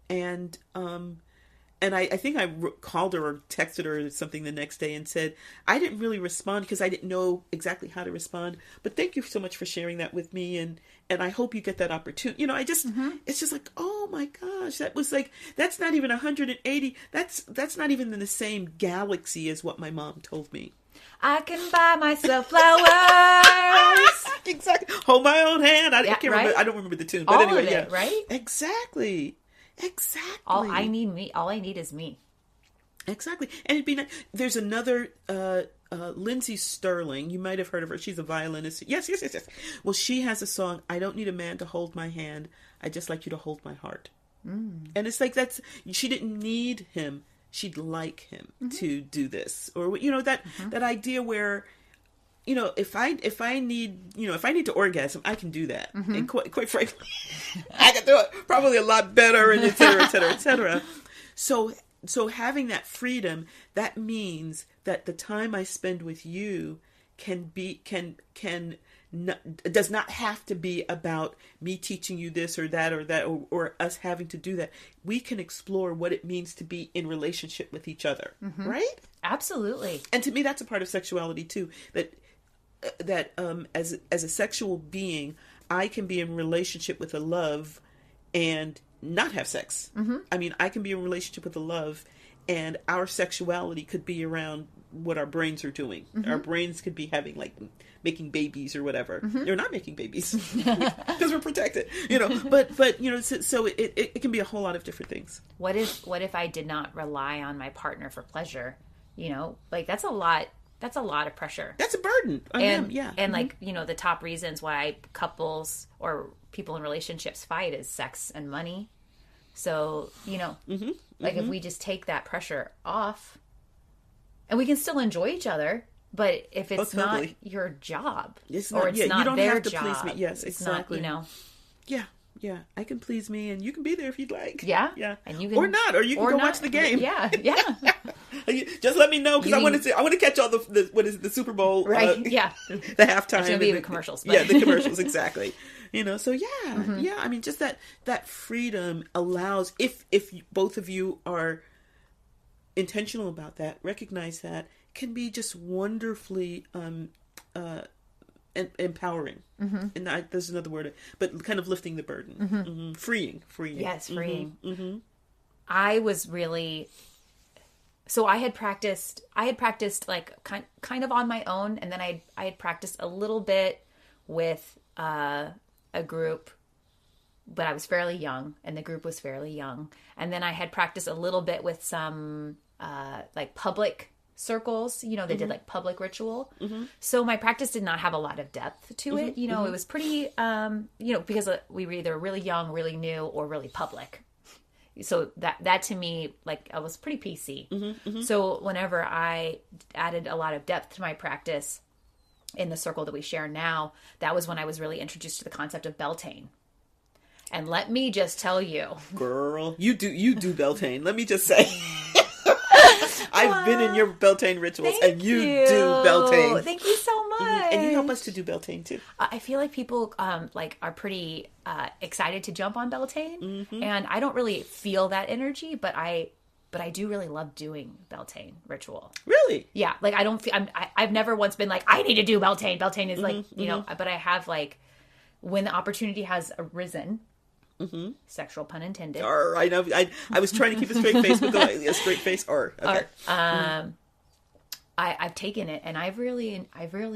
And I think I called her or texted her or something the next day and said, I didn't really respond because I didn't know exactly how to respond, but thank you so much for sharing that with me. And I hope you get that opportunity. You know, it's just like, oh my gosh, that was like, that's not even 180. That's not even in the same galaxy as what my mom told me. I can buy myself flowers. Exactly. Hold my own hand. I can't remember. I don't remember the tune, but all anyway, of it, right? Exactly. All I need is me. Exactly. And it'd be nice. There's another Lindsay Sterling. You might have heard of her. She's a violinist. Yes. Well, she has a song, I don't need a man to hold my hand. I just like you to hold my heart. And it's like, she didn't need him. She'd like him to do this. Or, you know, that idea where, you know, if I need to orgasm, I can do that. And quite frankly, I can do it probably a lot better, and et cetera, et cetera, et cetera. So having that freedom, that means that the time I spend with you does not have to be about me teaching you this or that or us having to do that. We can explore what it means to be in relationship with each other, right? Absolutely. And to me, that's a part of sexuality too. That as a sexual being, I can be in relationship with a love and not have sex. I mean, I can be in relationship with a love, and our sexuality could be around what our brains are doing. Our brains could be having, like, making babies or whatever. They're not making babies because we're protected, you know. But you know, so it can be a whole lot of different things. What if I did not rely on my partner for pleasure? You know, like that's a lot of pressure. That's a burden on them, yeah. And like, you know, the top reasons why couples or people in relationships fight is sex and money. So, you know, like if we just take that pressure off, and we can still enjoy each other, but if it's not your job, it's not you don't their have to job, please me. Yes, it's exactly. not, you know. Yeah. I can please me, and you can be there if you'd like. Yeah. And you can, or not, or you can go watch the game. Yeah. Just let me know, because I want to catch all the what is it, the Super Bowl, right? the halftime. It's gonna be the commercials. Yeah, the commercials, exactly. You know, so yeah. I mean, just that freedom allows, if both of you are intentional about that, recognize that, can be just wonderfully empowering. And there's another word, but kind of lifting the burden, freeing. Yes, freeing. I was really. So I had practiced like kind of on my own, and then I had practiced a little bit with a group, but I was fairly young, and the group was fairly young. And then I had practiced a little bit with some like public circles, you know, they did like public ritual. So my practice did not have a lot of depth to it. You know, it was pretty, you know, because we were either really young, really new, or really public. So that to me, like, I was pretty PC. So whenever I added a lot of depth to my practice in the circle that we share now, that was when I was really introduced to the concept of Beltane. And let me just tell you, girl, you do Beltane. Let me just say, I've been in your Beltane rituals, and you do Beltane. Thank you so much. And you help us to do Beltane too. I feel like people like are pretty excited to jump on Beltane, and I don't really feel that energy, but I do really love doing Beltane ritual. Really? Yeah. Like I don't feel I've never once been like, I need to do Beltane. Beltane is like, you know, but I have, like, when the opportunity has arisen, Sexual pun intended. Or I know I was trying to keep a straight face with a straight face. Or okay. I've taken it, and I've really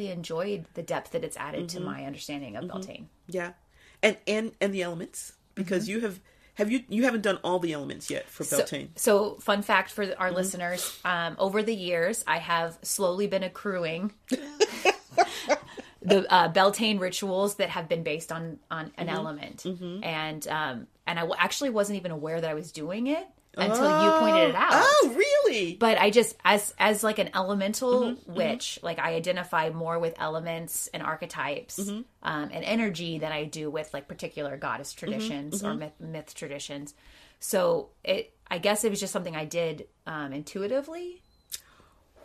enjoyed the depth that it's added to my understanding of Beltane. Yeah, and the elements, because you haven't done all the elements yet for Beltane. So fun fact for our listeners: over the years, I have slowly been accruing the Beltane rituals that have been based on an element, and I actually wasn't even aware that I was doing it until you pointed it out. Oh, really? But I just, as like an elemental witch, like I identify more with elements and archetypes and energy than I do with like particular goddess traditions or myth traditions. So I guess it was just something I did intuitively.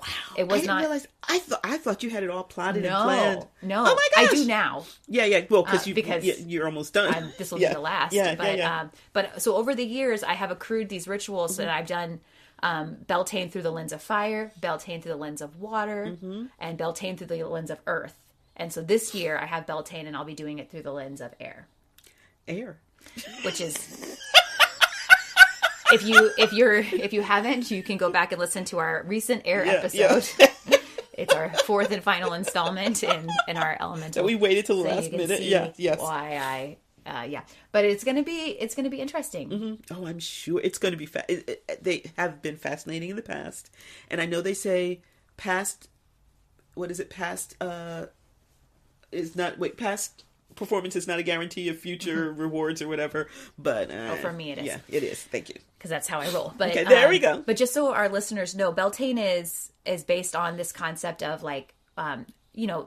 Wow. It was I didn't realize. I thought you had it all plotted and planned. No. Oh my gosh. I do now. Yeah. Well, because you're almost done. This will be the last. Yeah. But so over the years, I have accrued these rituals that I've done Beltane through the lens of fire, Beltane through the lens of water, and Beltane through the lens of earth. And so this year, I have Beltane, and I'll be doing it through the lens of air. Air. Which is... If you haven't, you can go back and listen to our recent air episode. Yeah. It's our fourth and final installment in our elemental. So we waited till the last minute. Yes. Why but it's gonna be interesting. Oh, I'm sure it's gonna be. They have been fascinating in the past, and I know they say past. What is it? Past past performance is not a guarantee of future rewards or whatever, but for me it is. Yeah, it is. Thank you, because that's how I roll. But okay, there we go. But just so our listeners know, Beltane is based on this concept of like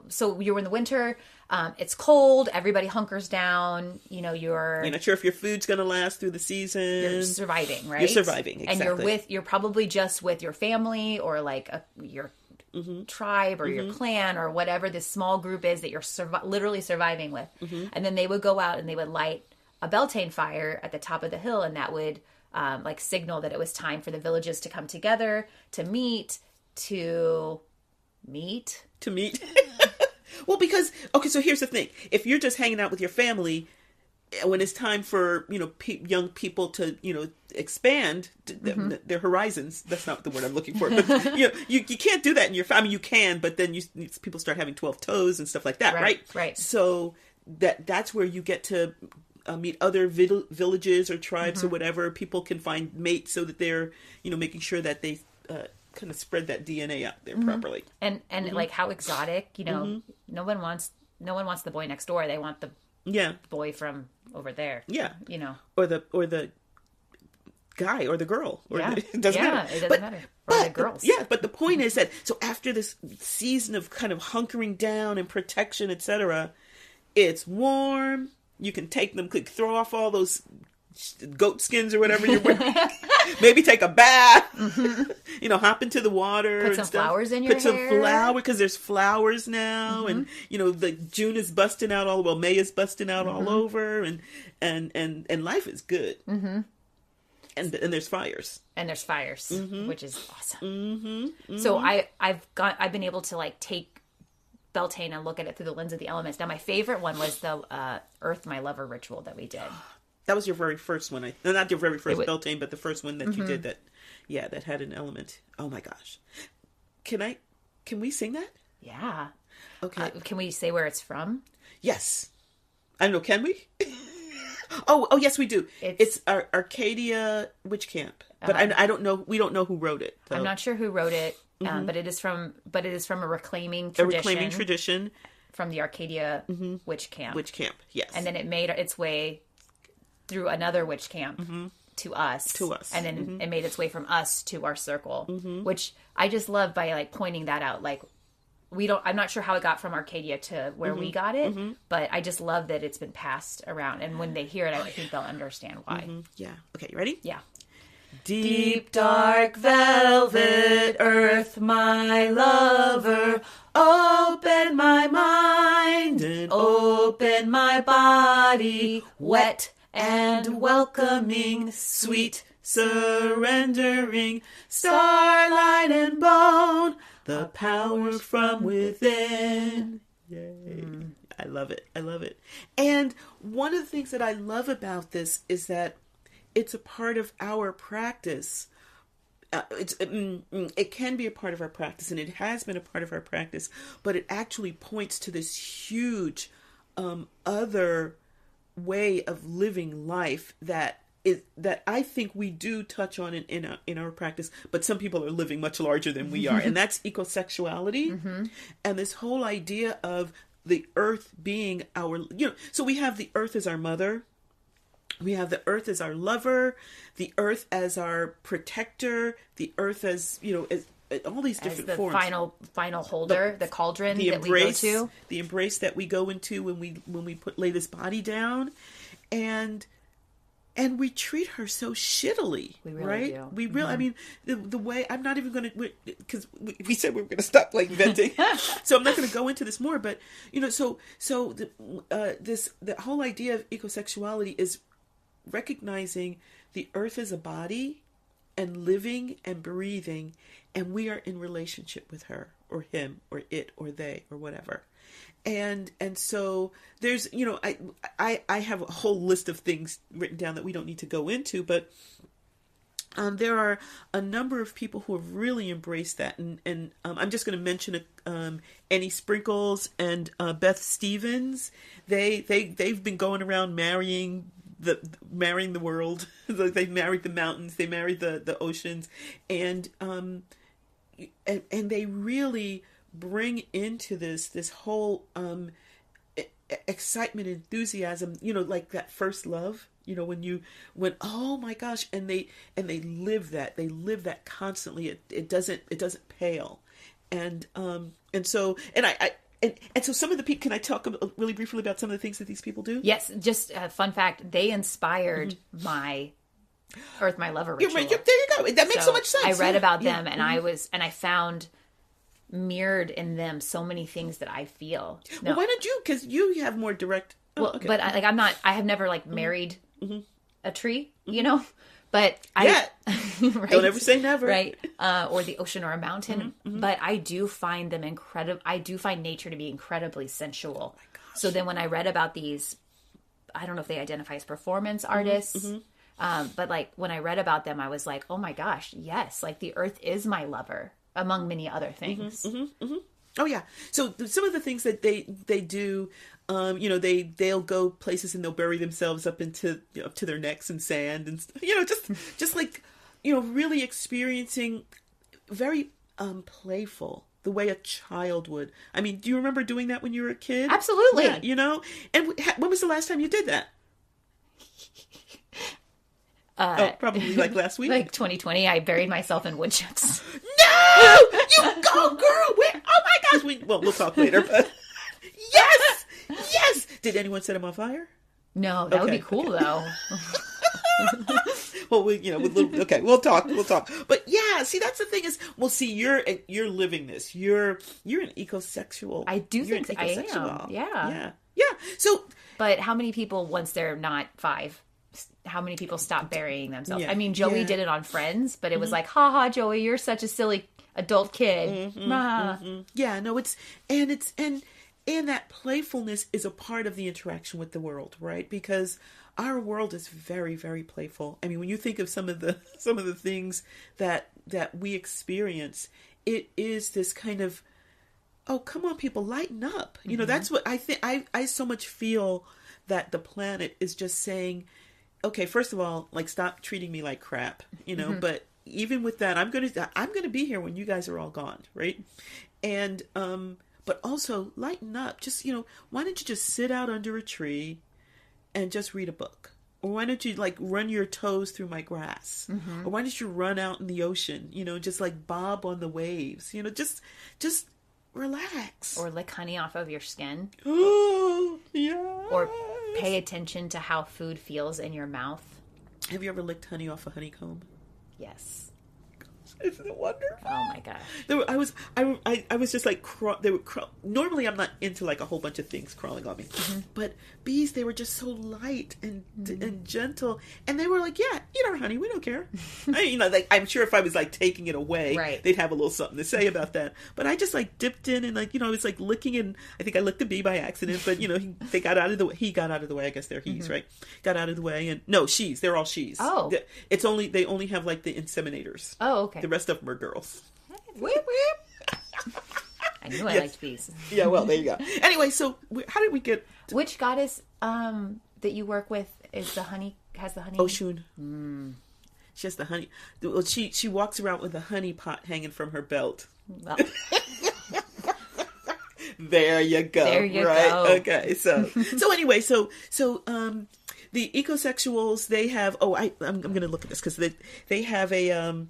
so you're in the winter, it's cold, everybody hunkers down, you're not sure if your food's going to last through the season. You're surviving, right? You're surviving, exactly. And you're probably just with your family or like your tribe or your clan or whatever this small group is that you're literally surviving with. And then they would go out and they would light a Beltane fire at the top of the hill, and that would like signal that it was time for the villages to come together to meet. Well, because so here's the thing: if you're just hanging out with your family, when it's time for young people to expand their horizons, that's not the word I'm looking for, but you can't do that in your family. You can, but then people start having 12 toes and stuff like that, right? So that's where you get to meet other villages or tribes or whatever. People can find mates so that they're making sure that they kind of spread that DNA out there properly. And like how exotic, no one wants the boy next door. They want the boy from over there. Yeah. Or the guy or the girl. It doesn't matter. It doesn't matter. Or the girls. But the point is that so after this season of kind of hunkering down and protection, etc., it's warm. You can take them, throw off all those goat skins or whatever you're wearing. Maybe take a bath. Hop into the water. Put some flowers in your hair. Put some flower, because there's flowers now, and the June is busting out May is busting out all over, and life is good. And there's fires. Which is awesome. So I've been able to like take Beltane and look at it through the lens of the elements. Now my favorite one was the Earth My Lover ritual that we did. That was your very first one. Not your very first Beltane, but the first one that you did that had an element. Oh my gosh. Can we sing that? Yeah. Okay. Can we say where it's from? Yes. I don't know. Can we? Oh, yes, we do. It's Arcadia Witch Camp, but I don't know. We don't know who wrote it. I'm not sure who wrote it, but it is from a reclaiming tradition. From the Arcadia Witch Camp. Witch Camp, yes. And then it made its way through another witch camp to us. And then it made its way from us to our circle, which I just love by like pointing that out. Like I'm not sure how it got from Arcadia to where we got it, but I just love that it's been passed around. And when they hear it, I think they'll understand why. Yeah. Okay. You ready? Yeah. Deep dark velvet earth, my lover, open my mind and open my body, wet and welcoming, sweet, surrendering, starlight and bone, the power from within. Yay. I love it. I love it. And one of the things that I love about this is that it's a part of our practice. It can be a part of our practice, and it has been a part of our practice, but it actually points to this huge other way of living life that I think we do touch on in our practice, but some people are living much larger than we are, and that's ecosexuality, and this whole idea of the earth being our, so we have the earth as our mother, we have the earth as our lover, the earth as our protector, the earth as, as all these different as the forms. final holder, the cauldron that we go to. The embrace that we go into when we lay this body down. And we treat her so shittily, we really right? do. We really, I mean, the way, I'm not even going to, because we said we were going to stop like venting, so I'm not going to go into this more, but, the whole idea of ecosexuality is recognizing the earth as a body and living and breathing, and we are in relationship with her or him or it or they or whatever. And so there's, I have a whole list of things written down that we don't need to go into, but there are a number of people who have really embraced that. And I'm just going to mention Annie Sprinkles and Beth Stevens. They've been going around marrying the world. They've married the mountains, they married the oceans, and they really bring into this whole excitement, enthusiasm, like that first love, when oh my gosh, and they live that constantly. It doesn't pale, and so some of the people, can I talk really briefly about some of the things that these people do? Yes, just a fun fact, they inspired my Earth My Lover ritual. There you go. That makes so much sense. I read about them, and I found mirrored in them so many things that I feel. Well, why don't you? Because you have more direct. Okay. But I have never married a tree, But right? Don't ever say never, right? Or the ocean or a mountain. But I do find them incredible. I do find nature to be incredibly sensual. Oh, so then when I read about these, I don't know if they identify as performance artists. But when I read about them, I was like, oh my gosh, yes, the earth is my lover, among many other things. Oh yeah. So some of the things that they do, they'll go places and they'll bury themselves up into up to their necks in sand, and just really experiencing very playful, the way a child would. I mean, do you remember doing that when you were a kid? Absolutely. Yeah, And when was the last time you did that? Probably last week. 2020, I buried myself in wood chips. No! You go, girl! Oh my gosh! We'll talk later, but yes! Did anyone set him on fire? No, that would be cool, though. Well, we'll talk. But yeah, see, that's the thing is, you're living this. You're an ecosexual. I do think I am. Yeah. So, but how many people, once they're not 5, how many people stop burying themselves? Yeah. I mean, Joey did it on Friends, but it was like, haha, Joey, you're such a silly adult kid. Yeah, no, and that playfulness is a part of the interaction with the world, right? Because our world is very, very playful. I mean, when you think of some of the things that we experience, it is this kind of, oh, come on, people, lighten up. That's what I think. I so much feel that the planet is just saying, okay, first of all, stop treating me like crap, but even with that, I'm going to be here when you guys are all gone. Right. And, but also lighten up. Just, why don't you just sit out under a tree and just read a book? Or why don't you run your toes through my grass? Or why don't you run out in the ocean, just bob on the waves, just relax. Or lick honey off of your skin. Oh, yeah. Or pay attention to how food feels in your mouth. Have you ever licked honey off a honeycomb? Yes. Isn't it wonderful? Oh my gosh. I was just like, normally I'm not into like a whole bunch of things crawling on me, but bees, they were just so light and gentle, and they were like, yeah, eat our honey, we don't care. Like, I'm sure if I was like taking it away, right, they'd have a little something to say about that. But I just like dipped in and like, I was like licking, and I think I licked a bee by accident, but they got out of the way. He got out of the way. I guess they're he's, right? Got out of the way, and no, she's. They're all she's. Oh, they only have like the inseminators. Oh, okay. The rest of them are girls. Whip, whip. I knew I liked bees. Yeah, well, there you go. Anyway, so how did we get... Which goddess that you work with has the honey? Oshun. She has the honey. Well, she walks around with a honey pot hanging from her belt. Well. There you go. There you go. Okay, so anyway, so the ecosexuals, they have... I'm going to look at this because they have a...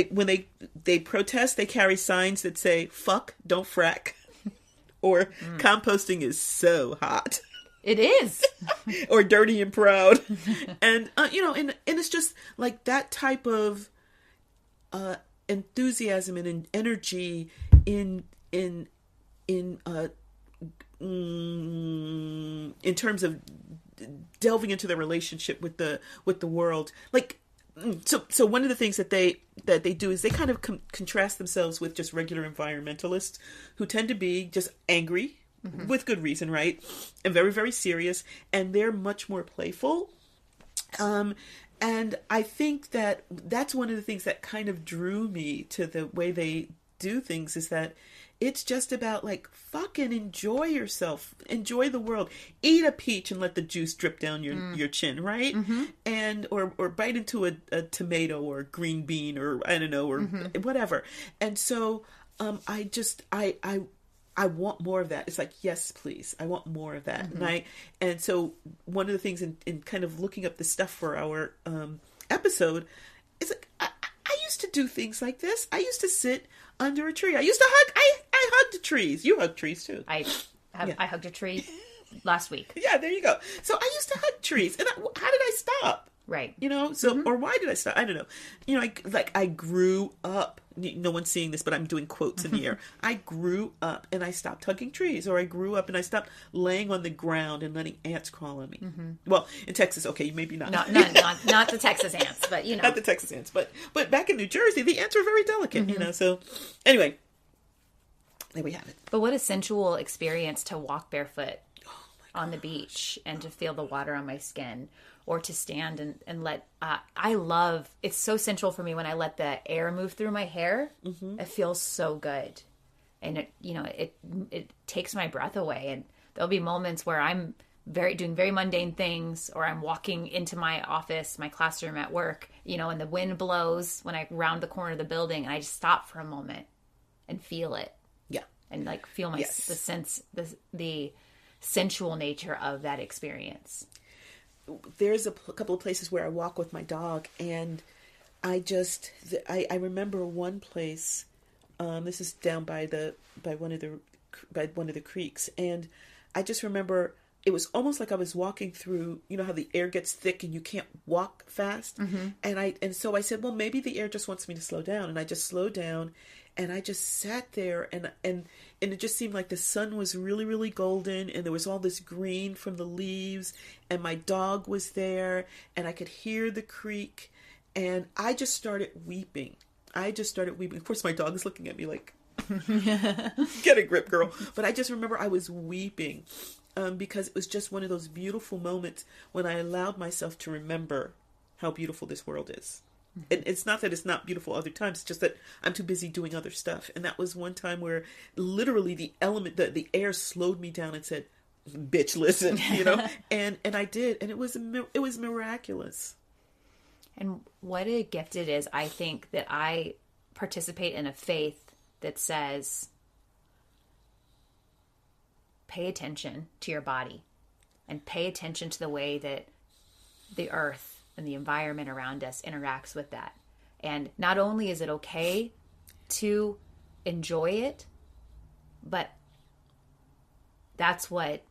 when they protest, they carry signs that say "fuck, don't frack," or "composting is so hot." It is, or "dirty and proud," and and it's just like that type of enthusiasm and energy in terms of delving into their relationship with the world, like. So one of the things that they do is they kind of contrast themselves with just regular environmentalists who tend to be just angry with good reason, right? And very, very serious, and they're much more playful. And I think that's one of the things that kind of drew me to the way they do things, is that it's just about like, fucking enjoy yourself, enjoy the world, eat a peach and let the juice drip down your chin, right? And or bite into a tomato or a green bean, or I don't know, or whatever. And so I want more of that. It's like, yes, please, I want more of that. And so one of the things in kind of looking up the stuff for our episode is like, I used to do things like this. I used to sit under a tree. I used to hug. I hugged trees. You hug trees too. I hugged a tree last week. Yeah, there you go. So I used to hug trees, and how did I stop? Right. So or why did I stop? I don't know. I grew up. No one's seeing this, but I'm doing quotes in the air. I grew up and I stopped hugging trees, or I grew up and I stopped laying on the ground and letting ants crawl on me. Well, in Texas, okay, maybe not. Not the Texas ants, but not the Texas ants, but back in New Jersey, the ants are very delicate. So anyway, there we have it. But what a sensual experience to walk barefoot on the beach and to feel the water on my skin. Or to stand and let, I love, it's so sensual for me when I let the air move through my hair. It feels so good. And it takes my breath away. And there'll be moments where I'm doing very mundane things, or I'm walking into my office, my classroom at work, and the wind blows when I round the corner of the building, and I just stop for a moment and feel it. Yeah. And like feel the sense, the sensual nature of that experience. There's a couple of places where I walk with my dog, and I remember one place. This is down by one of the creeks, and I just remember it was almost like I was walking through. You know how the air gets thick and you can't walk fast, and so I said, well, maybe the air just wants me to slow down, and I just slowed down, and I just sat there, and it just seemed like the sun was really, really golden, and there was all this green from the leaves, and my dog was there, and I could hear the creek, and I just started weeping. Of course, my dog is looking at me like, get a grip, girl. But I just remember I was weeping because it was just one of those beautiful moments when I allowed myself to remember how beautiful this world is. And it's not that it's not beautiful other times, it's just that I'm too busy doing other stuff. And that was one time where literally the air slowed me down and said, bitch, listen, and I did. And it was miraculous. And what a gift it is, I think, that I participate in a faith that says, pay attention to your body and pay attention to the way that the earth and the environment around us interacts with that. And not only is it okay to enjoy it, but that's what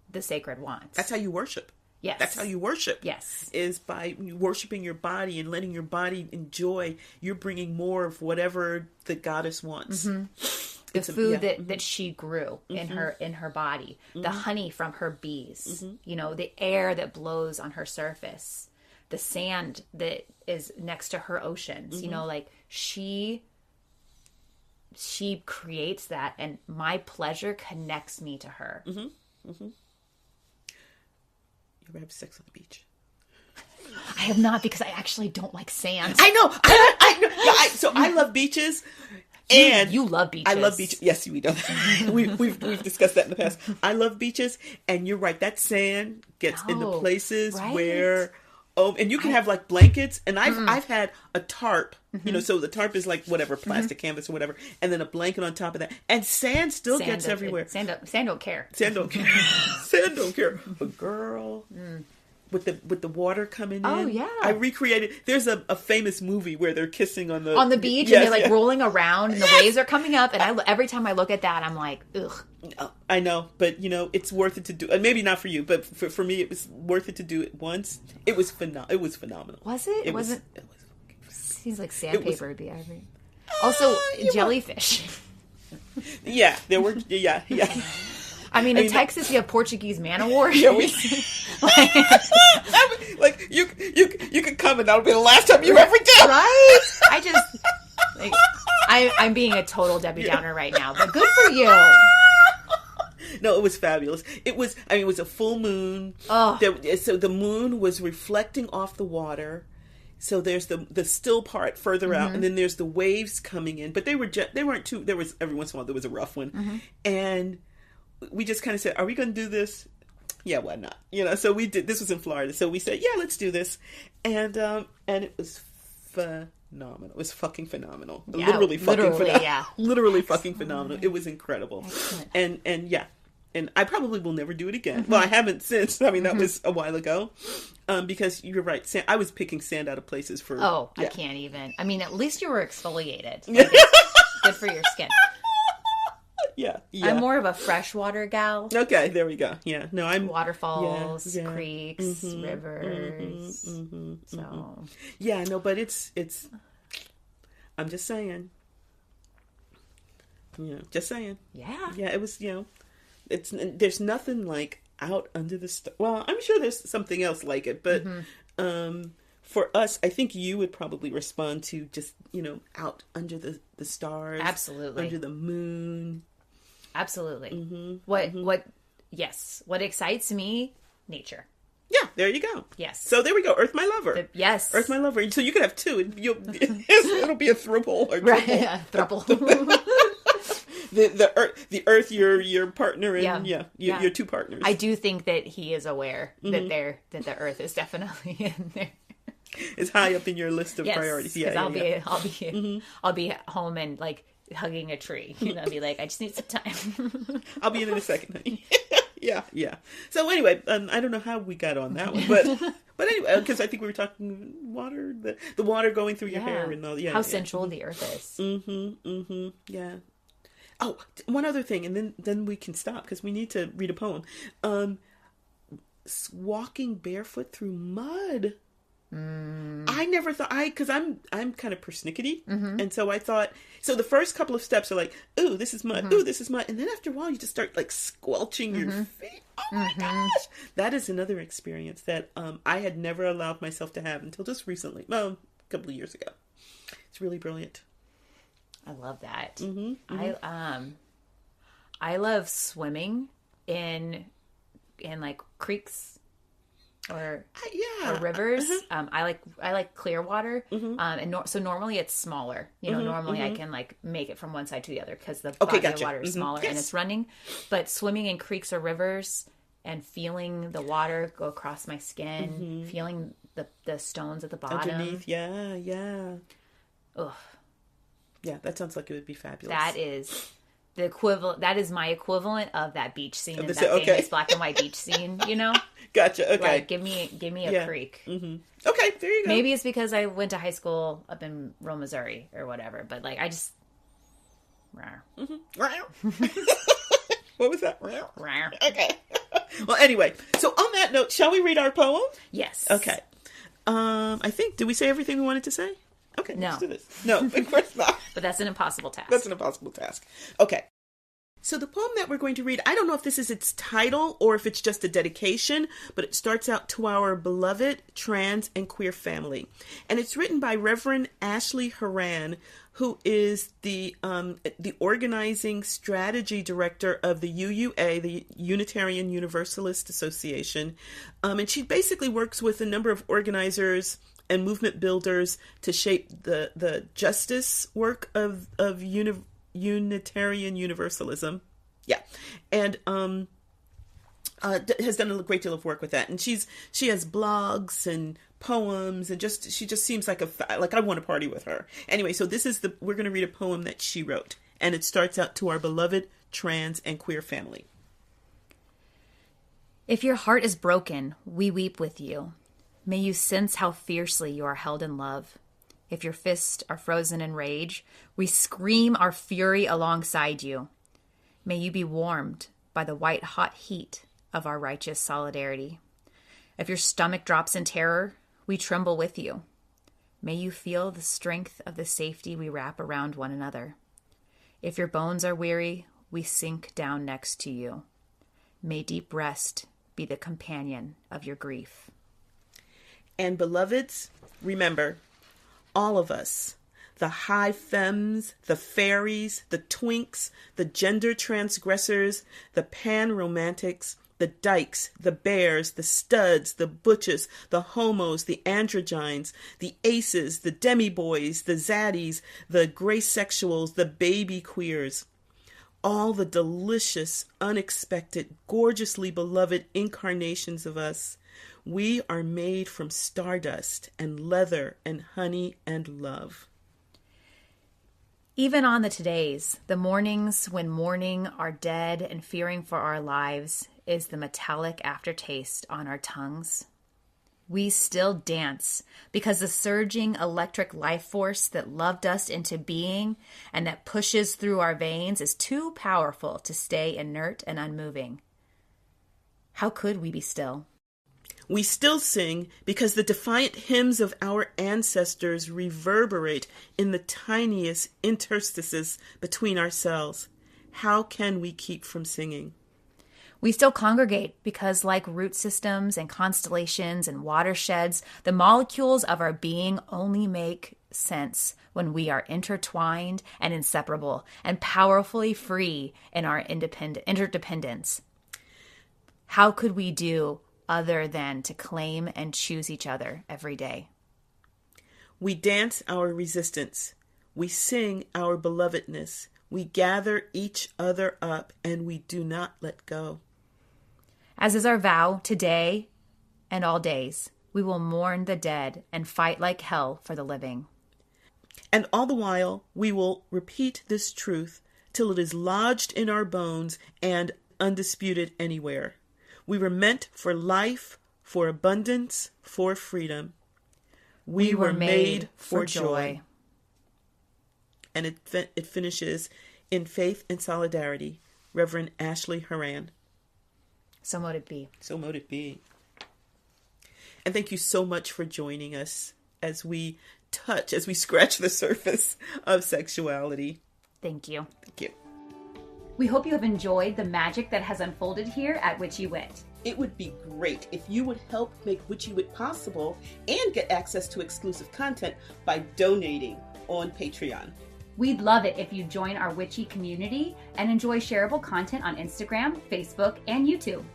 the sacred wants. That's how you worship. Yes. That's how you worship. Yes. Is by worshiping your body and letting your body enjoy. You're bringing more of whatever the goddess wants. The food that she grew in her body, the honey from her bees, you know, the air that blows on her surface, the sand that is next to her oceans, you know, like she creates that, and my pleasure connects me to her. You ever have sex on the beach? I have not, because I actually don't like sand. I know. I know. So I love beaches. And you love beaches. I love beaches. Yes, we do. We've discussed that in the past. I love beaches, and you're right. That sand gets into places where, and you can have like blankets. And I've had a tarp, you know. So the tarp is like whatever plastic canvas or whatever, and then a blanket on top of that, and sand still gets everywhere. Sand don't care. Sand don't care. Sand don't care. But girl. With the water coming in. Oh yeah. I recreated. There's a famous movie where they're kissing on the beach, and they're like rolling around, and the waves are coming up, and every time I look at that, I'm like, ugh. I know, but you know, it's worth it to do. Maybe not for you, but for me, it was worth it to do it once. It was phenomenal. Was it? It wasn't. It was. Seems like sandpaper would be. Also, jellyfish. Yeah, there were. Yeah. I mean, in Texas, you have Portuguese man of war. Yeah, like you could come, and that'll be the last time you ever do. Right? I just I'm being a total Debbie Downer right now, but good for you. No, it was fabulous. It was a full moon. Oh. So the moon was reflecting off the water. So there's the still part further out, and then there's the waves coming in. But they weren't too. There was every once in a while there was a rough one, and we just kind of said, "Are we going to do this?" Yeah, why not? You know. So we did. This was in Florida, so we said, "Yeah, let's do this," and it was phenomenal. It was fucking phenomenal. Yeah, literally phenomenal. Yeah. Literally fucking phenomenal. It was incredible. Excellent. And yeah. And I probably will never do it again. Well, I haven't since. I mean, that was a while ago. Because you're right. I was picking sand out of places for... Oh, yeah. I can't even. I mean, at least you were exfoliated. Like, it's good for your skin. Yeah. I'm more of a freshwater gal. Okay, there we go. Yeah. No, I'm... Waterfalls, creeks, rivers. So... Yeah, no, but it's... I'm just saying. You know, just saying. Yeah. Yeah, it was, there's nothing like out under the stars. Well, I'm sure there's something else like it, but for us, I think you would probably respond to just, out under the stars. Absolutely. Under the moon. Absolutely. Yes. What excites me? Nature. Yeah, there you go. Yes. So there we go. Earth My Lover. Yes. Earth My Lover. So you could have two. It'll be a throuple or triple. Right, yeah, throuple. The earth, your partner, and your two partners. I do think that he is aware that the earth is definitely in there. It's high up in your list of priorities. Yeah, I'll be home and like hugging a tree. Be like, I just need some time. I'll be in a second, honey. Yeah. So anyway, I don't know how we got on that one, but anyway, because I think we were talking water, the water going through your hair and all. Yeah, how sensual the earth is. Yeah. Oh, one other thing, and then we can stop because we need to read a poem. Walking barefoot through mud. I never thought because I'm kind of persnickety, and so I thought. So the first couple of steps are like, ooh, this is mud. Ooh, this is mud, and then after a while, you just start like squelching your feet. Oh my gosh, that is another experience that I had never allowed myself to have until just recently. Well, a couple of years ago. It's really brilliant. I love that. I love swimming in like creeks or rivers. I like clear water. So normally it's smaller. Normally I can like make it from one side to the other because the body of water is smaller and it's running. But swimming in creeks or rivers and feeling the water go across my skin, feeling the stones at the bottom underneath. Yeah. Ugh. Yeah, that sounds like it would be fabulous. That is the equivalent. That is my equivalent of that beach scene in that famous black and white beach scene. Gotcha. Okay. Like, give me a creek. Okay, there you go. Maybe it's because I went to high school up in rural Missouri or whatever. But like, I just. What was that? Okay. Well, anyway, so on that note, shall we read our poem? Yes. Okay. I think, did we say everything we wanted to say? Okay, No. let's do this. No, of course not. But that's an impossible task. That's an impossible task. Okay. So the poem that we're going to read, I don't know if this is its title or if it's just a dedication, but it starts out to our beloved trans and queer family. And it's written by Reverend Ashley Horan, who is the organizing strategy director of the UUA, the Unitarian Universalist Association. And she basically works with a number of organizers and movement builders to shape the justice work of Unitarian Universalism. Yeah. And has done a great deal of work with that. And she has blogs and poems and she just seems like I want to party with her. Anyway, so we're going to read a poem that she wrote, and it starts out to our beloved trans and queer family. If your heart is broken, we weep with you. May you sense how fiercely you are held in love. If your fists are frozen in rage, we scream our fury alongside you. May you be warmed by the white-hot heat of our righteous solidarity. If your stomach drops in terror, we tremble with you. May you feel the strength of the safety we wrap around one another. If your bones are weary, we sink down next to you. May deep rest be the companion of your grief. And beloveds, remember, all of us, the high femmes, the fairies, the twinks, the gender transgressors, the pan-romantics, the dykes, the bears, the studs, the butches, the homos, the androgynes, the aces, the demi-boys, the zaddies, the gray sexuals, the baby queers. All the delicious, unexpected, gorgeously beloved incarnations of us. We are made from stardust and leather and honey and love. Even on the todays, the mornings when mourning our dead and fearing for our lives is the metallic aftertaste on our tongues. We still dance because the surging electric life force that loved us into being and that pushes through our veins is too powerful to stay inert and unmoving. How could we be still? We still sing because the defiant hymns of our ancestors reverberate in the tiniest interstices between ourselves. How can we keep from singing? We still congregate because, like root systems and constellations and watersheds, the molecules of our being only make sense when we are intertwined and inseparable and powerfully free in our interdependence. How could we do other than to claim and choose each other every day? We dance our resistance. We sing our belovedness. We gather each other up, and we do not let go. As is our vow, today and all days, we will mourn the dead and fight like hell for the living. And all the while, we will repeat this truth till it is lodged in our bones and undisputed anywhere. We were meant for life, for abundance, for freedom. We were made for joy. And it finishes, in faith and solidarity, Reverend Ashley Horan. So mote it be. So mote it be. And thank you so much for joining us as we scratch the surface of sexuality. Thank you. Thank you. We hope you have enjoyed the magic that has unfolded here at Witchy Wit. It would be great if you would help make Witchy Wit possible and get access to exclusive content by donating on Patreon. We'd love it if you join our Witchy community and enjoy shareable content on Instagram, Facebook, and YouTube.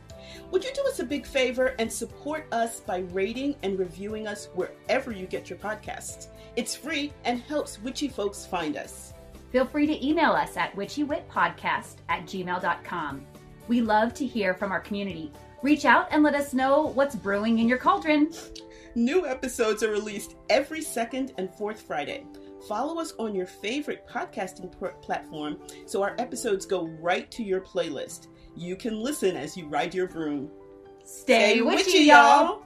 Would you do us a big favor and support us by rating and reviewing us wherever you get your podcasts? It's free and helps witchy folks find us. Feel free to email us at witchywitpodcast@gmail.com. We love to hear from our community. Reach out and let us know what's brewing in your cauldron. New episodes are released every second and fourth Friday. Follow us on your favorite podcasting platform so our episodes go right to your playlist. You can listen as you ride your broom. Stay witchy, y'all!